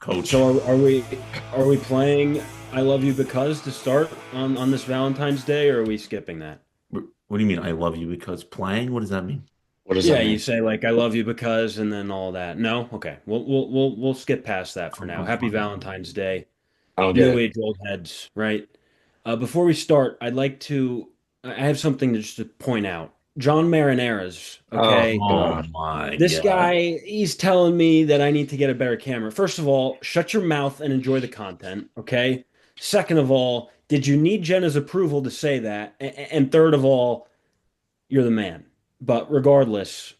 Coach. So are we playing I Love You Because to start on this Valentine's Day, or are we skipping that? What do you mean I love you because playing? What does that mean? What does that Yeah, you mean? say like I love you because and then all that. No? Okay. We'll skip past that for now. I'm Happy fine. Valentine's Day. I don't get New it. age old heads, right? Before we start, I'd like to I have something to just to point out. John Marinera's, Oh okay? Oh God. my This God. guy, he's telling me that I need to get a better camera. First of all, shut your mouth and enjoy the content, okay? Second of all, did you need Jenna's approval to say that? And third of all, you're the man. But regardless,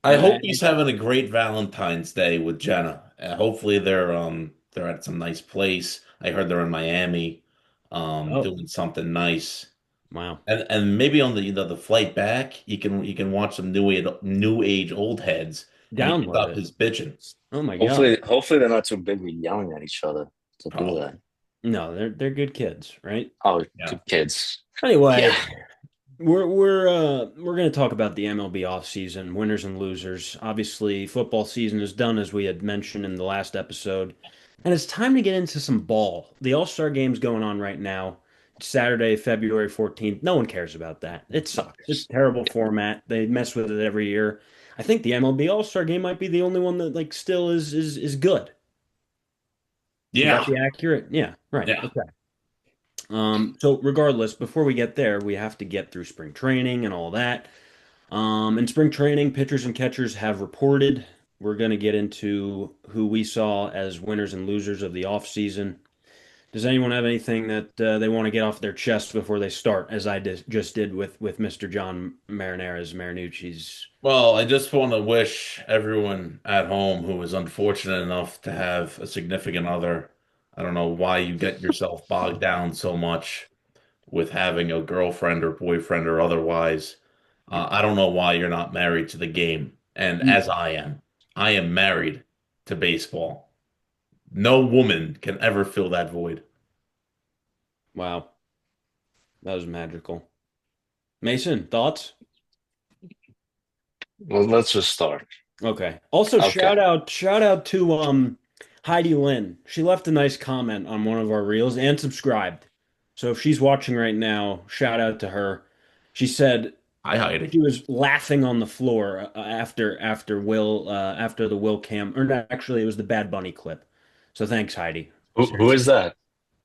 I I, hope he's having a great Valentine's Day with Jenna. Hopefully they're at some nice place. I heard they're in Miami, oh, doing something nice. wow. And maybe on the the flight back, you can watch some new age old heads, and he can Download stop it. his bitching. Oh my God. Hopefully they're not too busy yelling at each other to do Probably. that. No, they're good kids, right? Oh, Yeah. two kids. Anyway, Yeah. we're going to talk about the MLB offseason, winners and losers. Obviously, football season is done as we had mentioned in the last episode, and it's time to get into some ball. The All-Star game's going on right now. It's Saturday, February 14th. No one cares about that. It sucks. It's terrible format. They mess with it every year. I think the MLB All-Star game might be the only one that like still is good. Would that Yeah. be accurate? Yeah, right. Yeah. Okay. So regardless, before we get there, we have to get through spring training and all that. In spring training, pitchers and catchers have reported. We're going to get into who we saw as winners and losers of the offseason. Does anyone have anything that they want to get off their chest before they start, as I just did with Mr. John Marinera's Marinucci's? Well, I just want to wish everyone at home who is unfortunate enough to have a significant other. I don't know why you get yourself bogged down so much with having a girlfriend or boyfriend or otherwise. I don't know why you're not married to the game. And as I am married to baseball. No woman can ever fill that void. Wow, that was magical. Mason, thoughts? Well, let's just start. Okay. Also, Okay. shout out to Heidi Lynn. She left a nice comment on one of our reels and subscribed. So if she's watching right now, shout out to her. She said Hi, Heidi. she was laughing on the floor after the Will Cam or no, actually it was the Bad Bunny clip. So thanks, Heidi. Who is Seriously.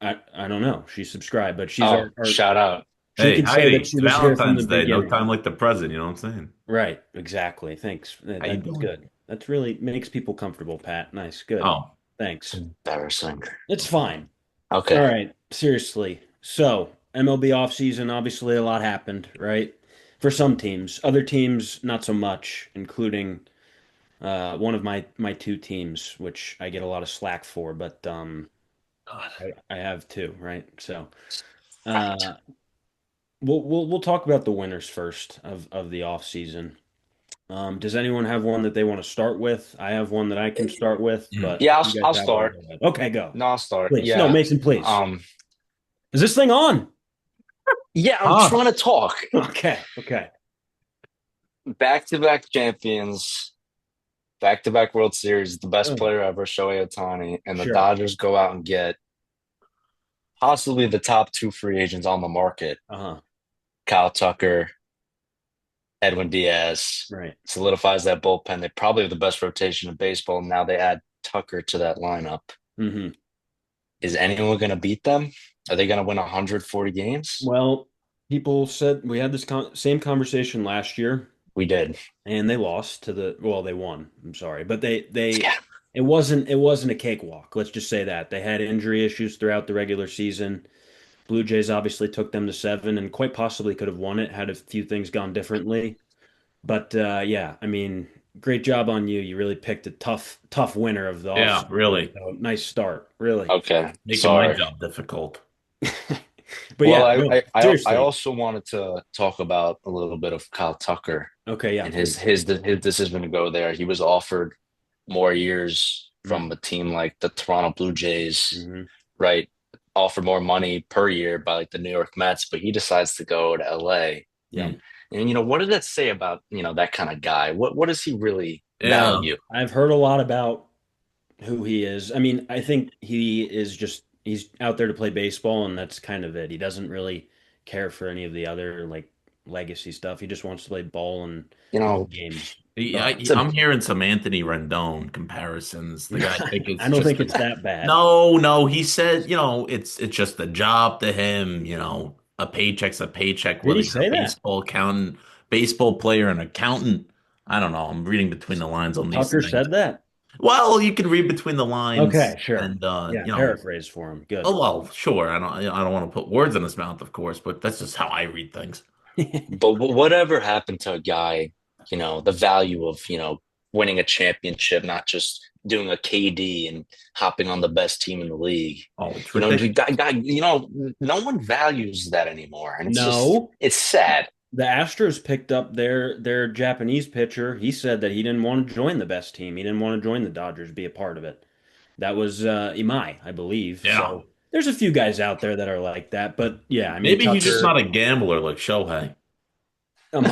that? I don't know. She subscribed, but she's Oh, shout out. she Hey, can say that Heidi, she it's was here from the Valentine's Day. No beginning. time like the present. You know what I'm saying? Right, exactly. Thanks. How you That's doing? good. That's really makes people comfortable, Pat. Nice. Good. Oh, Thanks. Embarrassing. It's fine. All Okay. right. Seriously. So, MLB offseason, obviously a lot happened, right? For some teams. Other teams, not so much, including one of my two teams, which I get a lot of slack for, but God. I have two, right? So, uh we'll talk about the winners first of the offseason. Does anyone have one that they want to start with? I have one that I can start with, Mm. but Yeah, if I'll you guys I'll have one, start. go ahead. Okay, go. No, I'll start. Please. No, Yeah. Mason, please. Um, Is this thing on? yeah, I'm Ah, trying to talk. Okay, okay. Back-to-back champions, back-to-back World Series, the best Oh, player ever, Shohei Ohtani, and the sure. Dodgers go out and get possibly the top two free agents on the market. Uh-huh. Kyle Tucker, Edwin Diaz Right. solidifies that bullpen. They probably have the best rotation in baseball. Now they add Tucker to that lineup. Hmm. Is anyone going to beat them? Are they going to win 140 games? Well, people said we had this same conversation last year, We did. and they lost to well, they won. I'm sorry, but they Yeah. it wasn't a cakewalk. Let's just say that they had injury issues throughout the regular season. Blue Jays obviously took them to seven, and quite possibly could have won it had a few things gone differently. But yeah, I mean, great job on you. You really picked a tough winner of the yeah, offseason. really. So nice start, really. Okay. Making my Sorry. job difficult. But Well, yeah, no, I seriously. also wanted to talk about a little bit of Kyle Tucker Okay, yeah, and please. his decision to go there. He was offered more years Mm, from a team like the Toronto Blue Jays, hmm. right? Offered more money per year by like the New York Mets, but he decides to go to LA. Yeah. Mm. And what does that say about, that kind of guy? What does he really Yeah. value? I've heard a lot about who he is. I mean, I think he is just he's out there to play baseball, and that's kind of it. He doesn't really care for any of the other like legacy stuff. He just wants to play ball and You win know, games. it's a I'm hearing some Anthony Rendon comparisons. The guy think I it's don't just think it's that bad. no. He said, it's just a job to him. A paycheck's a paycheck, Did whether he you're a say that? baseball accountant, baseball player, an accountant. I don't know. I'm reading between the lines on these Tucker things. said that. Well, you can read between the lines, Okay, sure. and Yeah, paraphrase for him. Good. oh well, sure. I don't want to put words in his mouth, of course, but that's just how I read things. but whatever happened to a guy, the value of, winning a championship, not just doing a KD and hopping on the best team in the league. Oh, it's The ridiculous. no one values that anymore. And No, it's sad. the Astros picked up their Japanese pitcher. He said that he didn't want to join the best team. He didn't want to join the Dodgers, be a part of it. That was Imai, I believe. Yeah. So there's a few guys out there that are like that. But yeah, I mean Maybe he's just not Tucker, a gambler like Shohei. um,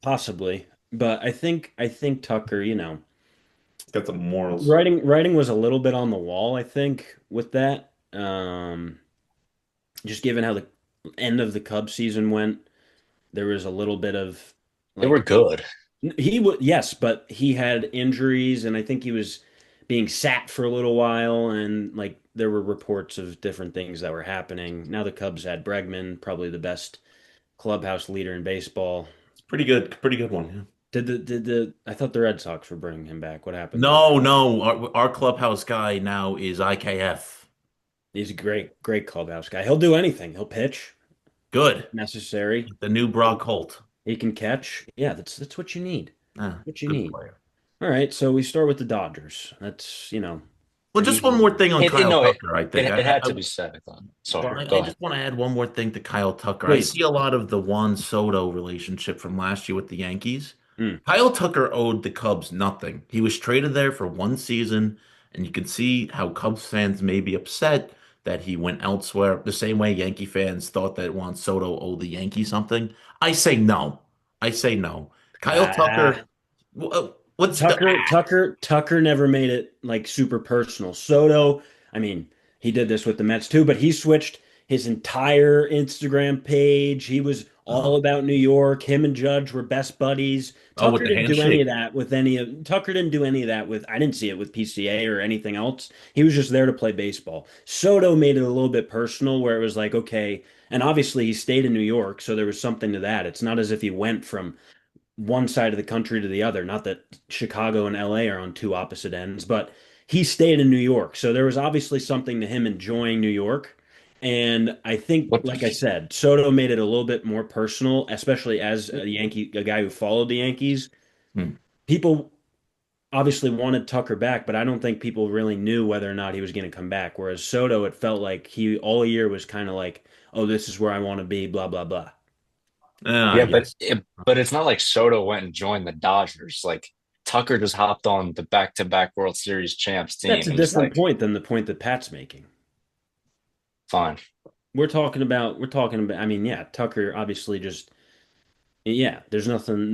possibly. But I think Tucker, Got some morals. writing was a little bit on the wall, I think, with that. Just given how the end of the Cubs season went, there was a little bit of They were like good. he would yes, but he had injuries, and I think he was being sat for a little while, and like there were reports of different things that were happening. Now the Cubs had Bregman, probably the best clubhouse leader in baseball. It's pretty good one. Yeah. Did the I thought the Red Sox were bringing him back. What happened there? No, no. Our clubhouse guy now is IKF. He's a great clubhouse guy. He'll do anything. He'll pitch Good. necessary. The new Brock Holt. He can catch. Yeah, that's what you need. What you Good need. player. All right, so we start with the Dodgers. That's, Well, an just easy one more one. thing on It Kyle no, it, Tucker, I think. it, it had to be said, I thought. Well, Sorry, I go just ahead. want to add one more thing to Kyle Tucker. I Please. see a lot of the Juan Soto relationship from last year with the Yankees. Hmm. Kyle Tucker owed the Cubs nothing. He was traded there for one season, and you can see how Cubs fans may be upset that he went elsewhere, the same way Yankee fans thought that Juan Soto owed the Yankees something. I say no. I say no. Kyle Ah, Tucker, what's the Tucker never made it like super personal. Soto, I mean, he did this with the Mets too, but he switched his entire Instagram page. He was all oh, about New York. Him and Judge were best buddies. with Tucker the didn't do any of handshake? that with any of Tucker didn't do any of that with I didn't see it with PCA or anything else. He was just there to play baseball. Soto made it a little bit personal where it was like, okay, and obviously he stayed in New York, so there was something to that. It's not as if he went from one side of the country to the other. Not that Chicago and LA are on two opposite ends, but he stayed in New York. So there was obviously something to him enjoying New York. And I think, What like I said, Soto made it a little bit more personal, especially as a guy who followed the Yankees. Hmm. People obviously wanted Tucker back, but I don't think people really knew whether or not he was going to come back. Whereas Soto, it felt like he all year was kind of like, oh, this is where I want to be, blah, blah, blah. Yeah, Yes. but it's not like Soto went and joined the Dodgers. Like Tucker just hopped on the back-to-back World Series champs That's team a and just different like, point than the point that Pat's making. fine. We're talking about, I mean, yeah, Tucker obviously just, yeah, there's nothing,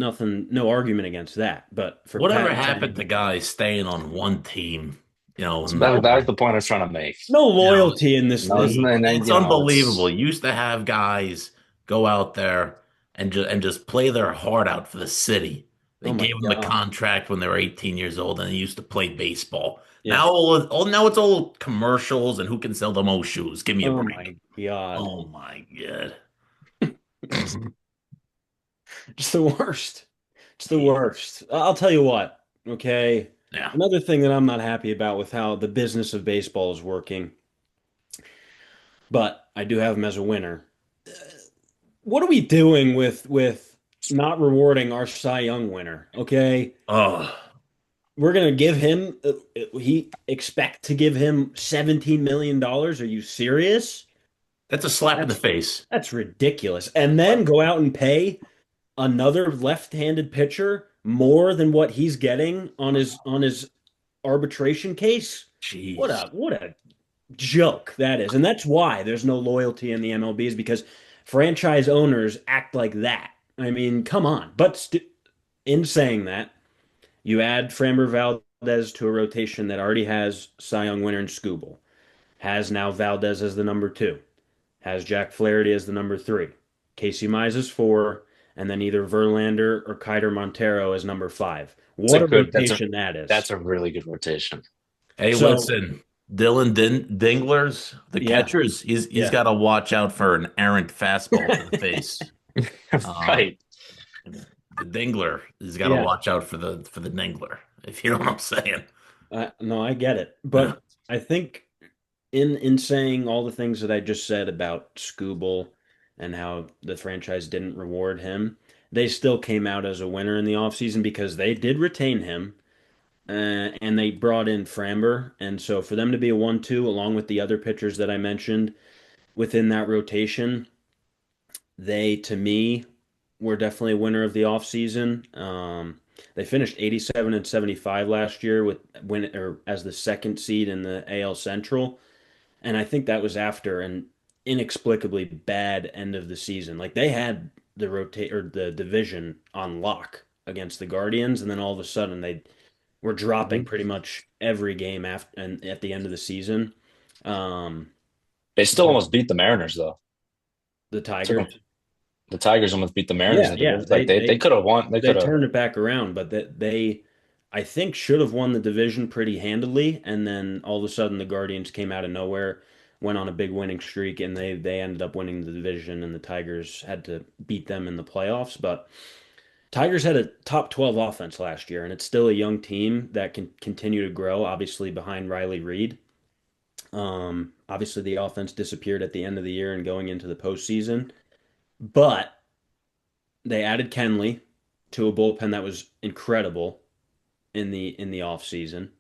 no argument against that. But for Whatever Pat happened saying to guys staying on one team, So in the that was past? the point I was trying to make. no You know, loyalty in this No, isn't league. it? And it's it's unbelievable. You used to have guys go out there and just play their heart out for the city. They Oh my gave them the God. contract when they were 18 years old, and they used to play baseball. Yeah. Now it's all commercials and who can sell the most shoes. Give me a Oh break. my God. Oh my God. It's the worst. It's the Yeah. worst. I'll tell you what, okay? Yeah. Another thing that I'm not happy about with how the business of baseball is working, but I do have him as a winner. What are we doing with not rewarding our Cy Young winner? Okay, Oh, we're gonna give him he expect to give him $17 million. Are you serious? that's a slap in the That's face. that's ridiculous. And then go out and pay another left-handed pitcher more than what he's getting on his arbitration case. What Jeez. a joke that is. And that's why there's no loyalty in the MLB is because franchise owners act like that. I mean, come on. But in saying that, you add Framber Valdez Valdez to a rotation that already has Cy Young winner and Skubal, has now Valdez as the number two, has Jack Flaherty as the number three, Casey Mize as four, and then either Verlander or Kiter Montero as number five. It's a What a good. rotation that That's is. a really good rotation. Hey, So, listen, Dinglers, the yeah, catchers, he's yeah, got to watch out for an errant fastball to the face. Um, Right. the Dingler, he's got to yeah. watch out for the Dingler, if you know what I'm saying. No, I get it. Yeah. But I think in saying all the things that I just said about Scooble and how the franchise didn't reward him, they still came out as a winner in the offseason because they did retain him, and they brought in Framber. And so for them to be a 1-2 along with the other pitchers that I mentioned within that rotation, they to me were definitely a winner of the offseason. They finished 87 and 75 last year with win or as the second seed in the AL Central. And I think that was after an inexplicably bad end of the season. Like they had the division on lock against the Guardians, and then all of a sudden they were dropping pretty much every game after and at the end of the season. Um, They still almost beat the Mariners though. the Took them. Tigers, The Tigers almost beat the Mariners yeah, in the yeah, division. Like they could have won. They they could have. turned it back around, but they I think should have won the division pretty handily, and then all of a sudden the Guardians came out of nowhere, went on a big winning streak, and they ended up winning the division, and the Tigers had to beat them in the playoffs. But Tigers had a top 12 offense last year, and it's still a young team that can continue to grow, obviously behind Riley Reed. Obviously the offense disappeared at the end of the year and going into the postseason, but they added Kenley to a bullpen that was incredible in the off season,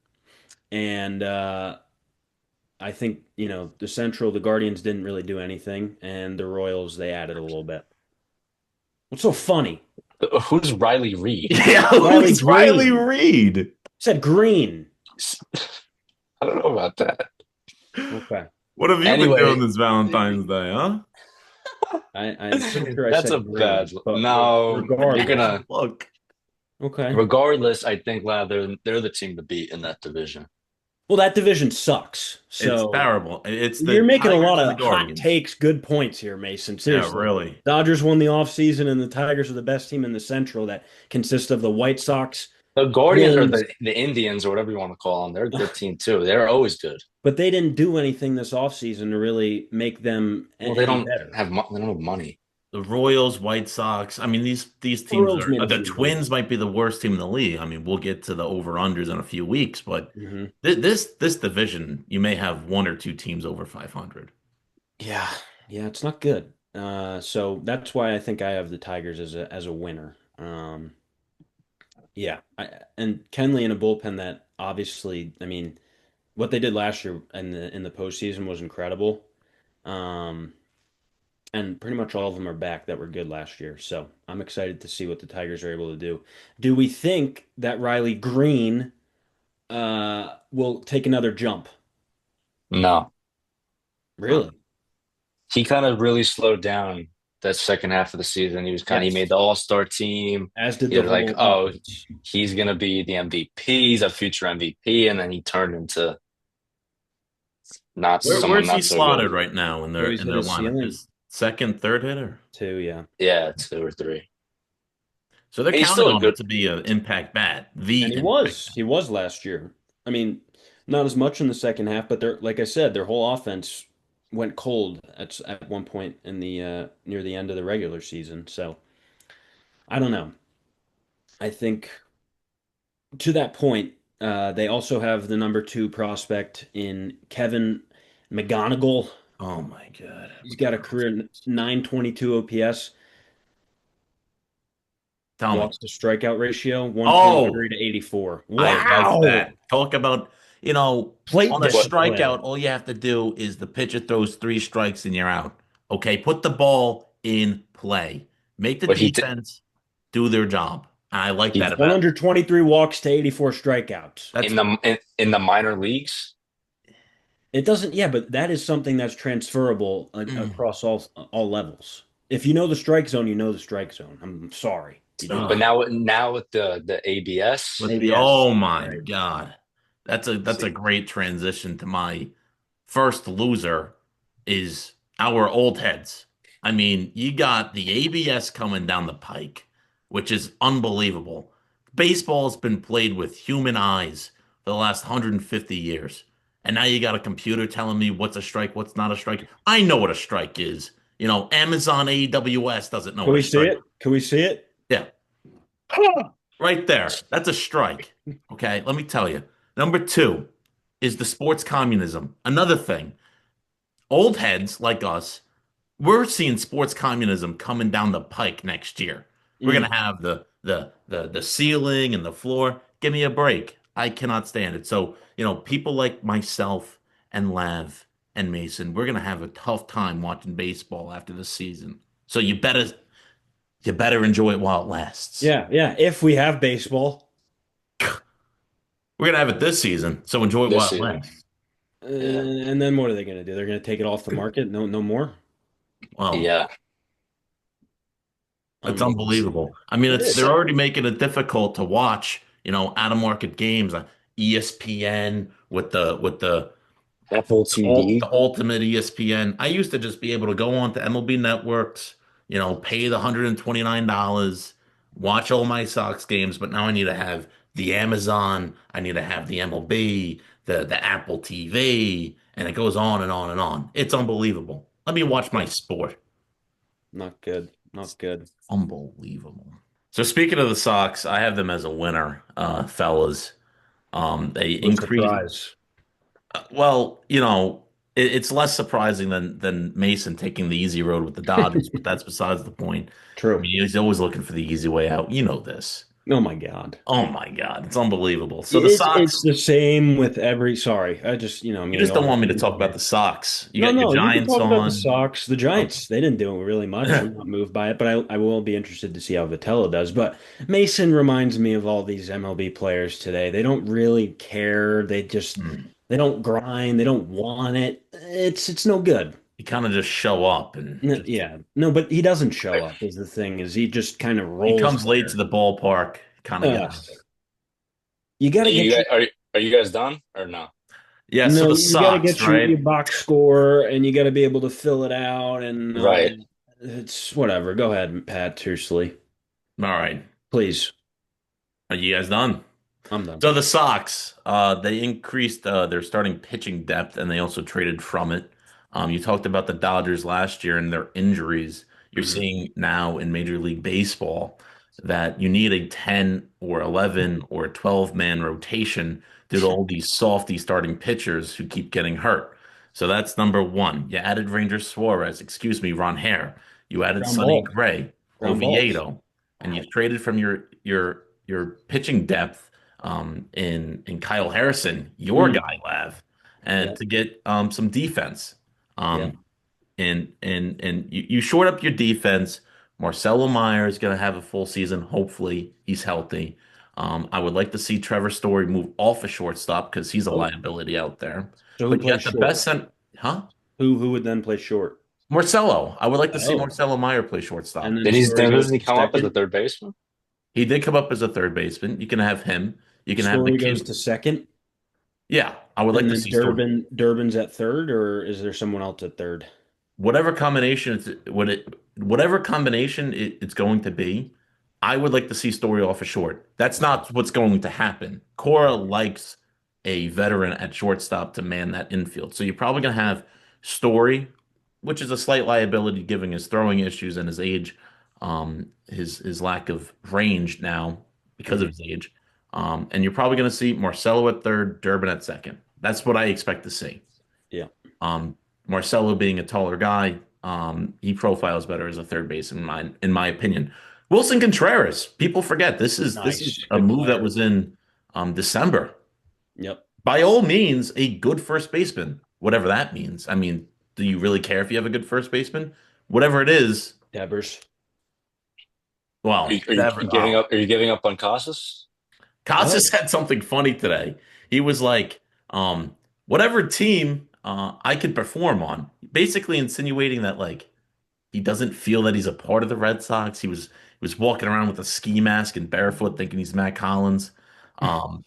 and I think the Central, the Guardians didn't really do anything, and the Royals they added a little bit. What's so funny? Who's Riley Reed? Yeah, Riley who's Riley Green Reed? said Green. I don't know about that. Okay, What have you been doing Anyway, this Valentine's Day, huh? I'm pretty sure I that's a said bad. Green, but No, you're regardless, gonna. Look, okay. Regardless, I think they're the team to beat in that division. Well, that division sucks. it's So terrible. It's you're the making a lot Tigers and the of hot Guardians. takes, good points here, Mason. Yeah, Seriously. really. Dodgers won the offseason, and the Tigers are the best team in the Central that consists of the White Sox, The Guardians or Twins, the Indians or whatever you want to call them, they're a good team too. They're always good. but they didn't do anything this offseason to really make them Well, they any don't better. they don't have money. The Royals, White Sox. I mean, these The teams Royals are made a the few moves. Twins might be the worst team in the league. I mean, we'll get to the over-unders in a few weeks, but Hmm. this division, you may have one or two teams over 500. Yeah, yeah, it's not good. So that's why I think I have the Tigers as a winner. Yeah, and Kenley in a bullpen that obviously, I mean, what they did last year in the postseason was incredible. Um, and pretty much all of them are back that were good last year. So I'm excited to see what the Tigers are able to do. Do we think that Riley Green will take another jump? No, Really? he kind of really slowed down that second half of the season. He made Yes. the All-Star team. As did the You're like, whole oh, offense. he's gonna be the MVP. He's a future MVP, and then he turned into not someone Where's he not so good. slotted right now in So their he's in hit their his lineup? ceiling Is second, third hitter? too, yeah. Yeah, two or three. So they're He's counting still a on him good. to be an impact bat, And the he impact. was. He was last year. I mean, not as much in the second half, but they're like I said, their whole offense went cold at one point in the near the end of the regular season. So I don't know. I think to that point, they also have the number two prospect in Kevin McGonigal. Oh my God. He's got a career 922 OPS, Tell me. walks to strikeout ratio, 1.3 Oh, to 84. I like Wow. that. Talk about, Plate on a What strikeout, discipline. all you have to do is the pitcher throws three strikes and you're out. Okay, put the ball in play. Make the what he did? defense do their job. I like He that about him. 123 walks to 84 strikeouts. That's in the minor leagues. It doesn't, yeah, but that is something that's transferable mm. across all levels. If you know the strike zone, you know the strike zone. I'm sorry. You do. But Ugh. now with the ABS, With the ABS. oh my Right. God. That's a See. great transition to my first loser is our old heads. I mean, you got the ABS coming down the pike, which is unbelievable. Baseball's been played with human eyes for the last 150 years. And now you got a computer telling me what's a strike, what's not a strike. I know what a strike is. Amazon AWS doesn't know Can what a we see strike. it? Can we see it? Yeah, right there. That's a strike. Okay, let me tell you. Number two is the sports communism. Another thing, old heads like us, we're seeing sports communism coming down the pike next year. We're Mm. gonna have the ceiling and the floor. Give me a break. I cannot stand it. So, people like myself and Lav and Mason, we're gonna have a tough time watching baseball after this season. So you better enjoy it while it lasts. Yeah, yeah. If we have baseball, We're gonna have it this season, so enjoy it this while it season. lasts. Yeah. and then what are they going to do? They're going to take it off the market? No, no more. Well, Yeah. it's Amazing. unbelievable. I mean, It they're is. already making it difficult to watch, out of market games on ESPN with the Apple the TV. ultimate ESPN. I used to just be able to go on to MLB networks, pay the $129, watch all my Sox games, but now I need to have the Amazon, I need to have the MLB, the Apple TV, and it goes on and on and on. It's unbelievable. Let me watch my Yeah. sport. Not good. Not good. Unbelievable. So speaking of the Sox, I have them as a winner, fellas. They What's the increased. prize? Well, it's less surprising than Mason taking the easy road with the Dodgers, but that's besides the point. I True. mean, he's always looking for the easy way out. You know this. Oh my God. Oh my God, it's unbelievable. So the It's Sox, the same with every. Sorry, I'm you getting just don't all want me to talk heated about here. the Sox. You No, got your no, you can Giants talk about the on. Sox. The Okay. Giants, they didn't do really much. I'm not moved by it, but I will be interested to see how Vitello does. But Mason reminds me of all these MLB players today. They don't really care. Hmm. They don't grind. They don't want it. It's no good. You kind of just show up and just Yeah, no, but he doesn't show up is the thing, is he just kind of he rolls comes late to there. the ballpark, kind of Ugh. guy. You got to You get guys your are you guys done or no? Yeah, so No, the you got to Sox, get your right? box score and you got to be able to fill it out and Right. it's whatever. Go ahead, Pat Tersley. All right. Please. Are you guys done? I'm done. So the Sox, they increased their starting pitching depth, and they also traded from it. You talked about the Dodgers last year and their injuries. You're Mhm. seeing now in Major League Baseball that you need a 10 or 11 or 12-man rotation due to all these softy starting pitchers who keep getting hurt. So that's number one. You added Ranger Suarez, excuse me, Ron Hare. You added Ground Sonny ball. Gray, Ground balls. Oviedo, and you've traded from your pitching depth in Kyle Harrison, your Mm. guy, Lav, and Yep. to get some defense. Yep. Um, and you short up your defense. Marcelo Meyer is going to have a full season. Hopefully, he's healthy. I would like to see Trevor Story move off a shortstop because he's a Oh, liability out there. so who But you plays got the short? best huh? Who would then play short? Marcelo. I would like to see Oh, Marcelo Meyer play and shortstop. then Story goes Doesn't he to come up as a second. third baseman? He did come up as a third baseman. You can have him. You can have the Story goes kid. to second, Yeah, I would like and to then see Story. Durbin's at third, or is there someone else at third? Whatever combination whatever combination it's going to be, I would like to see Story off a short. That's Okay. not what's going to happen. Cora likes a veteran at shortstop to man that infield. So you're probably going to have Story, which is a slight liability given his throwing issues and his age, his lack of range now because of Hmm. his age. And you're probably going to see Marcelo at third, Durbin at second. That's what I expect to see. Yeah. Um, Marcelo being a taller guy, he profiles better as a third base in my opinion. Wilson Contreras, people forget this is Nice. a Good move that player. was in December. Yep. By all means, a good first baseman, whatever that means. I mean, do you really care if you have a good first baseman? Whatever it is, Devers. well, never. Giving up? Are you giving up on Casas? Casas Oh, said something funny today. He was like, whatever team I could perform on, basically insinuating that like. He doesn't feel that he's a part of the Red Sox. He was walking around with a ski mask and barefoot, thinking he's Matt Collins. Um,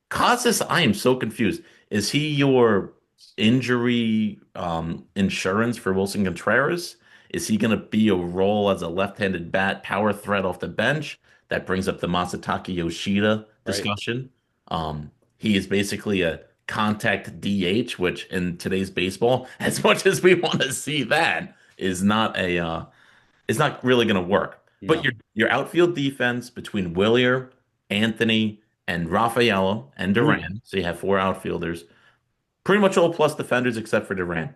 Casas, I am so confused. Is he your injury insurance for Wilson Contreras? Is he going to be a role as a left-handed bat power threat off the bench? That brings up the Masataka Yoshida Right. discussion. He is basically a contact DH, which in today's baseball, as much as we want to see that, is not a it's not really going to work. But No. your outfield defense between Willier, Anthony, and Rafaela and Mm. Duran, so you have four outfielders, pretty much all plus defenders except for Duran.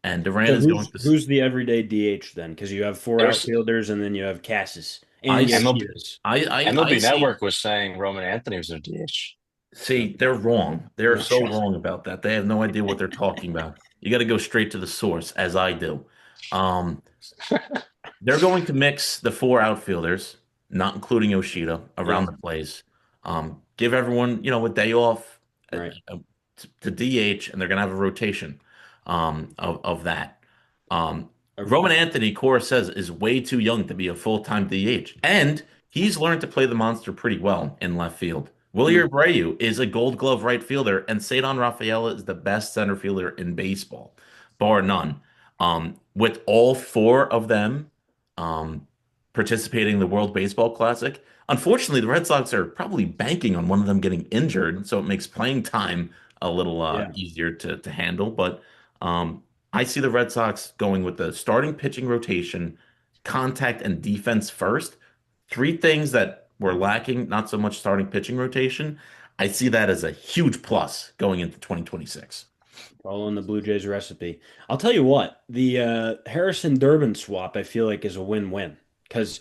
And Duran So is going to, who's the everyday DH then? Because you have four There's outfielders and then you have Cassis I, and MLB Yoshidas. I MLB see. Network was saying Roman Anthony was their DH. See, they're wrong. They're No so shot. wrong about that. They have no idea what they're talking about. You got to go straight to the source, as I do. Um, They're going to mix the four outfielders, not including Yoshida, around Yeah. the place. Give everyone, a day off Right. to DH, and they're going to have a rotation of that. Um, Okay. Roman Anthony, Cora says, is way too young to be a full-time DH, and he's learned to play the monster pretty well in left field. Wilyer Mm. Abreu is a Gold Glove right fielder, and Cedon Rafaela is the best center fielder in baseball, bar none. With all four of them um, participating in the World Baseball Classic. Unfortunately, the Red Sox are probably banking on one of them getting injured, so it makes playing time a little Yeah. easier to handle. But I see the Red Sox going with the starting pitching rotation, contact and defense first. Three things that were lacking, not so much starting pitching rotation. I see that as a huge plus going into 2026. Following the Blue Jays recipe. I'll tell you what, the Harrison Durbin swap I feel like is a win-win because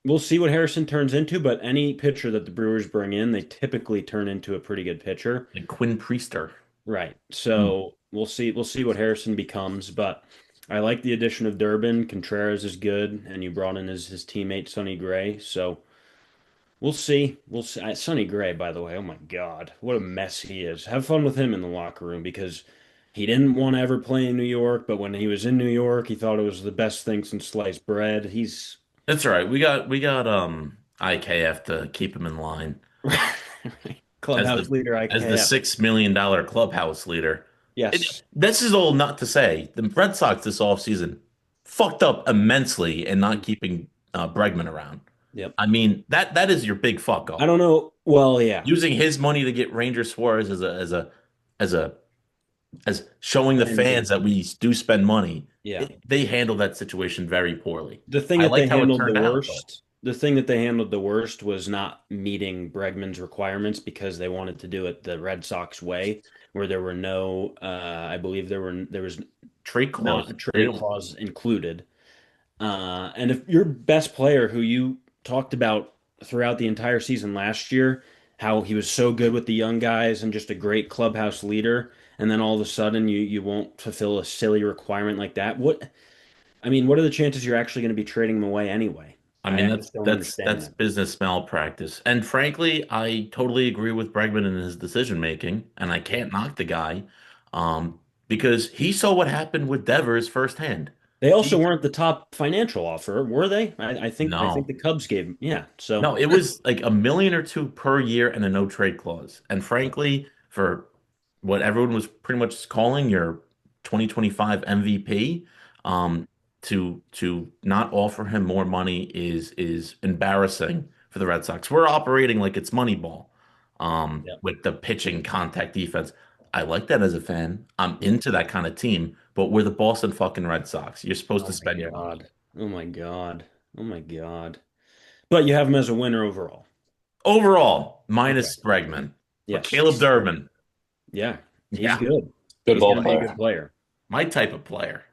we'll see what Harrison turns into, but any pitcher that the Brewers bring in, they typically turn into a pretty good pitcher. And Quinn Priester. Right. Hmm. So we'll see what Harrison becomes, but I like the addition of Durbin. Contreras is good, and you brought in his teammate Sonny Gray. So we'll see. We'll see. Sonny Gray, by the way, oh my God, what a mess he is. Have fun with him in the locker room because he didn't want to ever play in New York, but when he was in New York, he thought it was the best thing since sliced bread. He's That's all right. We got IKF to keep him in line as clubhouse the leader as the IKF. $6 million clubhouse leader. Yes. This is all not to say the Red Sox this offseason fucked up immensely in not keeping Bregman around. Yep. I mean, that is your big fuck I up. don't know. Well, yeah. Using his money to get Ranger Suarez as a as showing the And fans that we do spend money. yeah. They handled that situation very poorly. The thing I that they liked how it handled the turned out, but worst, the thing that they handled the worst was not meeting Bregman's requirements because they wanted to do it the Red Sox way, where there were no, I believe there was trade not clause. a They trade don't. clause included. And if your best player, who you talked about throughout the entire season last year, how he was so good with the young guys and just a great clubhouse leader, and then all of a sudden you won't fulfill a silly requirement like that. I mean, what are the chances you're actually going to be trading him away anyway? I mean, I that's just don't that's understand that's that. business malpractice. And frankly, I totally agree with Bregman in his decision making, and I Yeah. can't knock the guy, because he saw what happened with Devers firsthand. They also He, weren't the top financial offer, were they? I think no, the Cubs gave him. Yeah. So no, it was like a million or two per year and a no trade clause. And yeah. frankly, for what everyone was pretty much calling your 2025 MVP, to not offer him more money is embarrassing for the Red Sox. We're operating like it's Moneyball, Yeah. with the pitching contact defense. I like that as a fan. I'm Yeah. into that kind of team, but we're the Boston fucking Red Sox. You're supposed to Oh my spend your money. God. Oh my God. Oh my God. But you have him as a winner overall. Overall, Okay. minus Bregman, but Yes. Caleb Durbin, Yeah. He's yeah, good. Good He's ball going to be a player. good player. my type of player.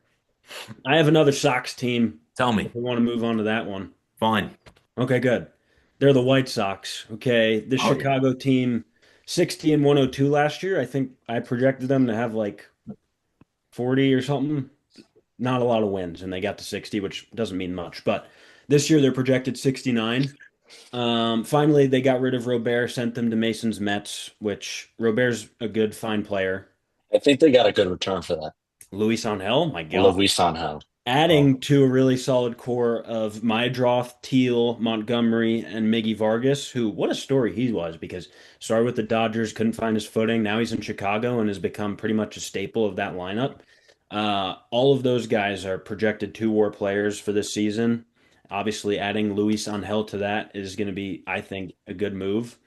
I have another Sox team Tell if me, we want to move on to that one. fine. Okay, good. They're the White Sox. Okay. The Oh yeah, Chicago team, 60 and 102 last year. I think I projected them to have like 40 or something. Not a lot of wins, and they got to 60, which doesn't mean much. But this year they're projected 69. Finally, they got rid of Robert, sent them to Mason's Mets, which Robert's a good, fine player. I think they got a good return for that. Luis Angel, my God. Luis Angel. Adding Oh, to a really solid core of Mydroth, Teal, Montgomery, and Miggy Vargas, who, what a story he was, because started with the Dodgers, couldn't find his footing. Now he's in Chicago and has become pretty much a staple of that lineup. All of those guys are projected two-war players for this season. Obviously, adding Luis Angel to that is going to be, I think, a good move.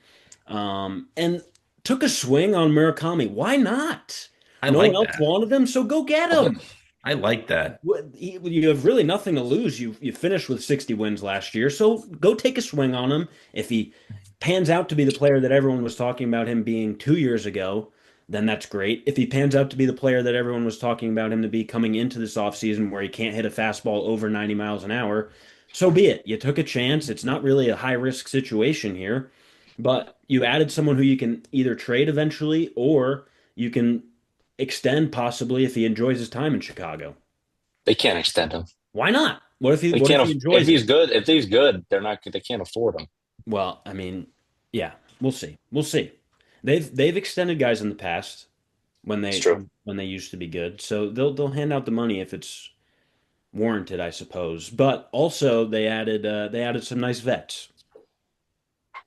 And took a swing on Murakami. Why not? I No one like else that. wanted him, so go get Well, him. I like that. You have really nothing to lose. You finished with 60 wins last year, so go take a swing on him. If he pans out to be the player that everyone was talking about him being 2 years ago, then that's great. If he pans out to be the player that everyone was talking about him to be coming into this offseason where he can't hit a fastball over 90 miles an hour, so be it. You took a chance. It's not really a high risk situation here, but you added someone who you can either trade eventually or you can extend possibly if he enjoys his time in Chicago. They can't extend him. Why not? They What if can't he if enjoys he's it? good. If he's good, they're not. They can't afford him. Well, I mean, yeah, we'll see. We'll see. They've extended guys in the past when It's true. they used to be good. So they'll hand out the money if it's warranted, I suppose. But also they added some nice vets.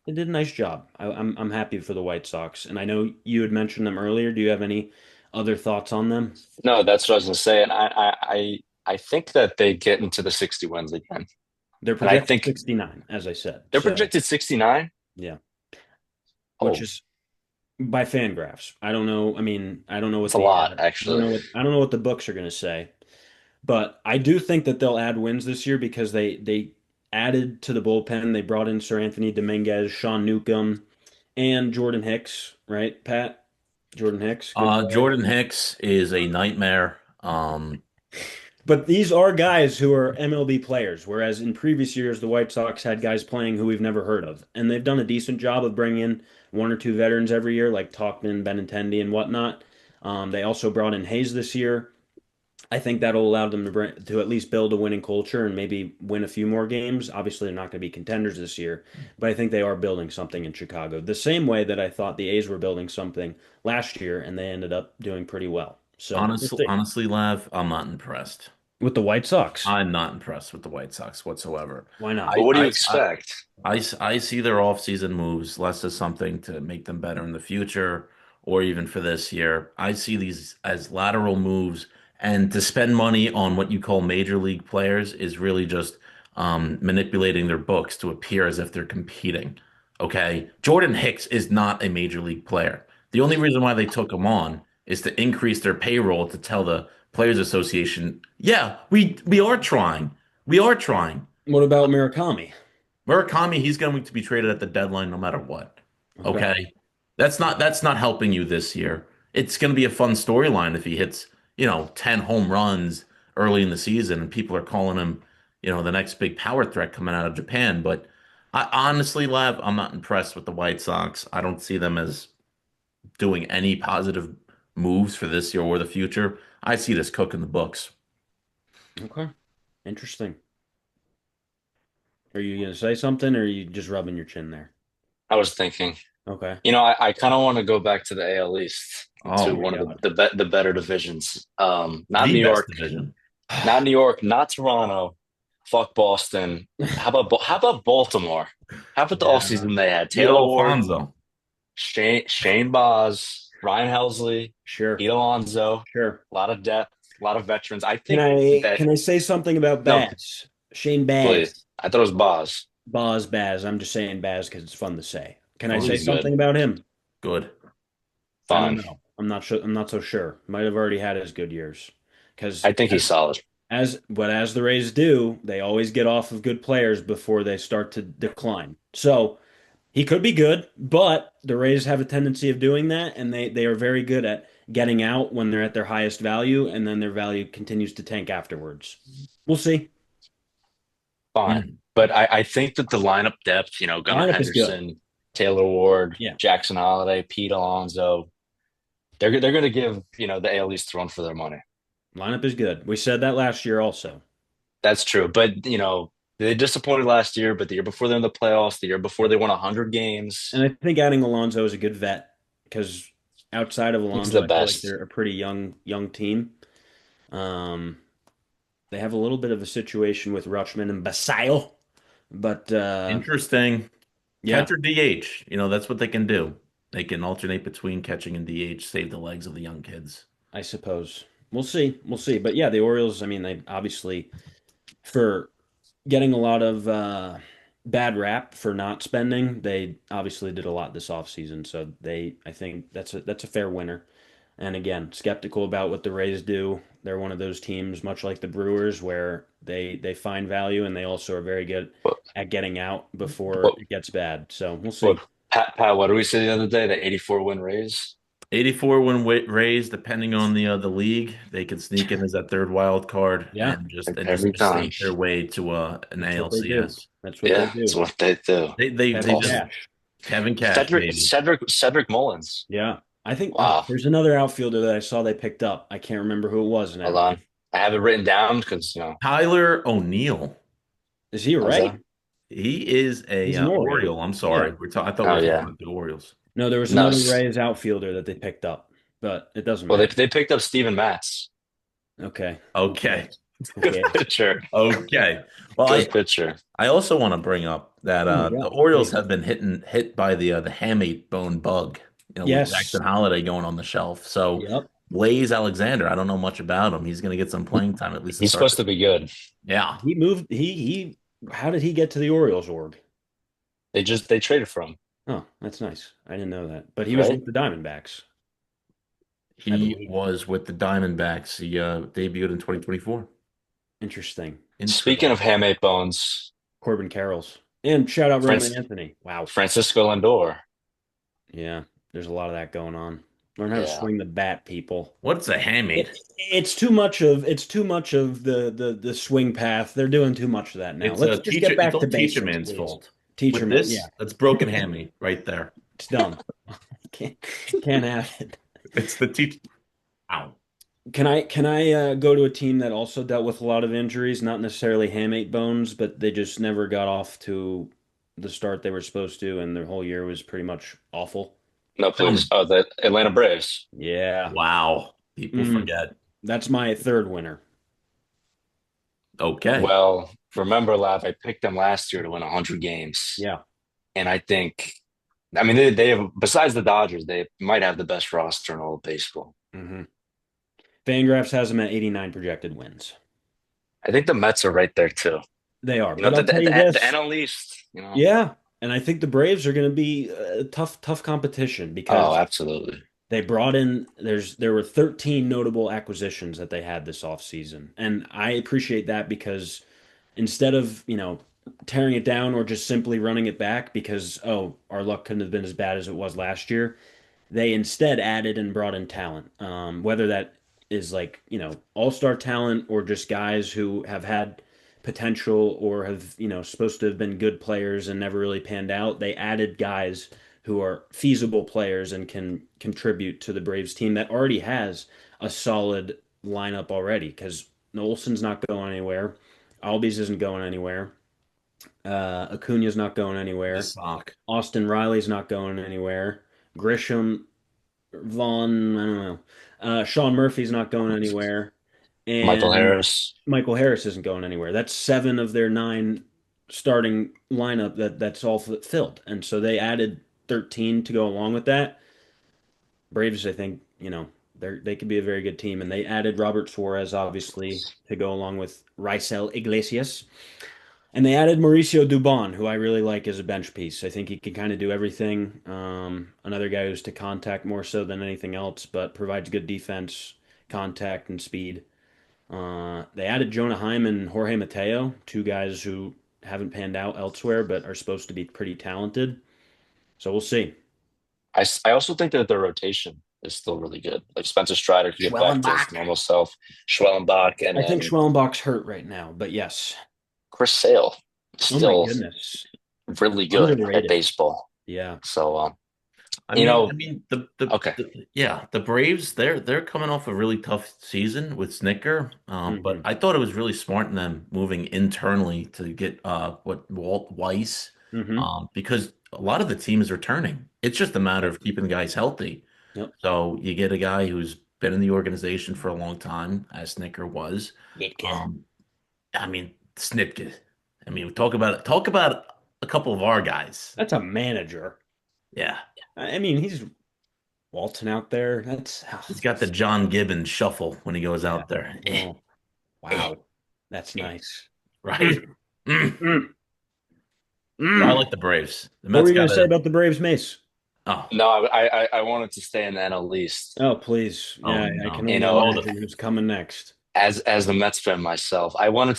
They did a nice job. I'm happy for the White Sox, and I know you had mentioned them earlier. Do you have any other thoughts on them? No, that's what I was gonna say, and I think that they get into the 60 wins again, They're and I projected think 69, as I said. they're So projected 69. yeah, which Oh, is by Fangraphs. I don't know. I mean, I don't know it's what a the lot actually. I don't know what the books are going to say, but I do think that they'll add wins this year because they added to the bullpen. They brought in Sir Anthony Dominguez, Sean Newcomb, and Jordan Hicks. Right, Pat? Jordan Hicks, good player. Jordan Hicks is a nightmare. But these are guys who are MLB players, whereas in previous years the White Sox had guys playing who we've never heard of, and they've done a decent job of bringing in one or two veterans every year, like Talkman, Benintendi, and whatnot. They also brought in Hayes this year. I think that'll allow them to at least build a winning culture and maybe win a few more games. Obviously, they're not going to be contenders this year, but I think they are building something in Chicago. The same way that I thought the A's were building something last year, and they ended up doing pretty well. So we'll see. Honestly, Lav, I'm not impressed. With the White Sox, I'm not impressed with the White Sox whatsoever. why not? But what do you expect? I see their offseason moves less as something to make them better in the future or even for this year. I see these as lateral moves, and to spend money on what you call major league players is really just manipulating their books to appear as if they're competing. Okay. Jordan Hicks is not a major league player. The only reason why they took him on is to increase their payroll to tell the Players Association, yeah, we are trying. We are trying. What about Murakami? Murakami, he's going to be traded at the deadline no matter what. Okay. Okay. That's not helping you this year. It's going to be a fun storyline if he hits, 10 home runs early in the season and people are calling him, the next big power threat coming out of Japan. But I honestly, Lav, I'm not impressed with the White Sox. I don't see them as doing any positive moves for this year or the future. I see this cooking the books. Okay. Interesting. Are you going to say something or are you just rubbing your chin there? I was thinking. Okay. I kind of want to go back to the AL East, Oh to Oh, one of God. the better divisions. Not the New best York, division. not New York, not Toronto. Fuck Boston. How about Baltimore? How about the Yeah. offseason they had? Yo, Taylor Ward, Alfonso. Shane Baz, Ryan Helsley, Sure. Pete Alonso. Sure. A lot of depth, a lot of veterans. I think that Can I say something about no, Baz? Shane Baz. please. I thought it was Baz. Baz. I'm just saying Baz because it's fun to say. Can I Well, say he's Okay. something good. about him? Good. I don't Fine. know. I'm not sure. I'm not so sure. Might have already had his good years. Because I think he's solid. as the Rays do, they always get off of good players before they start to decline. So he could be good, but the Rays have a tendency of doing that, and they are very good at getting out when they're at their highest value, and then their value continues to tank afterwards. We'll see. Fine. Mm. But I think that the lineup depth, Gunnar Lineup is good. Henderson, Taylor Ward, Yeah, Jackson Holiday, Pete Alonso, they're going to give, the AL East a run for their money. lineup is good. We said that last year also. That's true. But, they disappointed last year, but the year before they're in the playoffs, the year before they won 100 And games, I think adding Alonso is a good vet because outside of he's Alonso, the I feel like best. they're a pretty young team. Um, They have a little bit of a situation with Rutschman and Basayo, but Interesting. yeah, Catcher DH. That's what they can do. They can alternate between catching and DH, save the legs of the young kids. I suppose we'll see. We'll see. But yeah, the Orioles. I mean, they obviously for getting a lot of bad rap for not spending. They obviously did a lot this offseason, so I think that's a fair winner. And again, skeptical about what the Rays do. They're one of those teams, much like the Brewers, where they find value and they also are very good What, at getting out before what, it gets bad. So we'll what, see. Pat, what did we say the other day? The 84 win Rays? 84 win Rays, depending on the league, they could sneak in as that third wild card Yeah, and just Like and just every time. mistake their way to an that's what they do. ALCS. That's what they Yeah, that's do. what they do. They Kevin just Also, Cash. Kevin Cash, Cedric baby. Cedric Cedric Mullins. Yeah. I think Wow. there's another outfielder that I saw they picked up. I can't remember who it was Hold now. on. I have it written down because, Tyler O'Neill. Is he how's right? that? He is a He's an Oriole. Oriole. I'm Yeah. sorry. I thought we Oh, were talking yeah. about the Orioles. No, there was No. another Rays outfielder that they picked up, but it doesn't Well, they, matter. they picked up Steven Matz. Okay. Who Okay. cares? Who Good cares? pitcher. Okay. Well, Good pitcher. I also want to bring up that Oh my the God. Orioles Please. have been hit by the hamate bone bug, with Yes. Jackson Holiday going on the shelf. So Yep. Blaze Alexander, I don't know much about him. He's going to get some playing time at least to He's start supposed the to be season. good. Yeah. He moved. How did he get to the Orioles org? They traded for him, Oh, that's nice. I didn't know that. But he was right? with the Diamondbacks, I He believe. was with the Diamondbacks. He debuted in 2024. Interesting. Speaking of Interesting. hamate bones, Corbin Carroll's. And shout out Roman Franc Anthony. Wow. Francisco Lindor. Yeah. There's a lot of that going on. Learn how to Yeah. swing the bat, people. What's a hamate? It's too much of the swing path. They're doing too much of that now. It's Let's a just teacher. get It's back to all teacher basics, man's please. fault. Teacher With man, yeah, this, that's broken hammy right there. it's done. Can't can't have it. It's the teacher. Ow. Can I go to a team that also dealt with a lot of injuries, not necessarily hamate bones, but they just never got off to the start they were supposed to, and their whole year was pretty much awful. No, Tell please. me. Oh, the Atlanta Braves. Yeah. Wow. People Mm, forget. that's my third winner. Okay. Well, remember, Lav, I picked them last year to win 100 games. Yeah. And I mean, they have, besides the Dodgers, they might have the best roster in all of baseball. hmm Fangraphs has them at 89 projected wins. I think the Mets are right there too. They are, You know, but the, I'll tell the, you the this. NL East. Yeah, and I think the Braves are going to be a tough competition Oh, because absolutely. they brought in there were 13 notable acquisitions that they had this offseason. And I appreciate that because instead of, tearing it down or just simply running it back because our luck couldn't have been as bad as it was last year, they instead added and brought in talent. Whether that is like, all-star talent or just guys who have had potential or have, supposed to have been good players and never really panned out. They added guys who are feasible players and can contribute to the Braves team that already has a solid lineup already because Olson's not going anywhere. Albies isn't going anywhere. Acuna's not going They anywhere. suck. Austin Riley's not going anywhere. Grisham, Vaughn, I don't know. Sean Murphy's not going anywhere. Michael And Harris. Michael Harris isn't going anywhere. That's seven of their nine starting lineup that's all filled. And so they added 13 to go along with that. Braves, I think, they could be a very good team. And they added Robert Suarez, obviously, to go along with Raisel Iglesias. And they added Mauricio Dubon, who I really like as a bench piece. I think he can kind of do everything. Another guy who's to contact more so than anything else, but provides good defense, contact, and speed. They added Jonah Heim and Jorge Mateo, two guys who haven't panned out elsewhere, but are supposed to be pretty talented. So we'll see. I also think that their rotation is still really good. Like Spencer Strider could get back to his Schwellenbach. normal self. Schwellenbach and I think then Schwellenbach's hurt right now, but yes. Chris Sale Oh my still goodness. really good at Underrated. baseball. Yeah. So, I you mean, know, I mean okay. the Braves they're coming off a really tough season with Snicker, but hmm I thought it was really smart in them moving internally to get Walt Weiss, hmm because a lot of the team is returning. It's just a matter Yep. of keeping the guys healthy. Yep. So you get a guy who's been in the organization for a long time, as Snicker was. Ditka. Um, I mean, Snitke. I mean, talk about a couple of our guys. That's a manager. Yeah. I mean, he's waltzing out there. That's He's got the John Gibbons shuffle when he goes yeah. out there. Oh, Eh, wow. That's eh, nice. right? Mm, Mm. mm, But I mm. like the Braves. The What were Mets you going got to say to. about the Braves, Mace? Oh, No, I wanted to stay in the NL East. Oh, please. oh Yeah, I can no. You only know, Oh, the imagine who's coming next. as the Mets fan myself, I wanted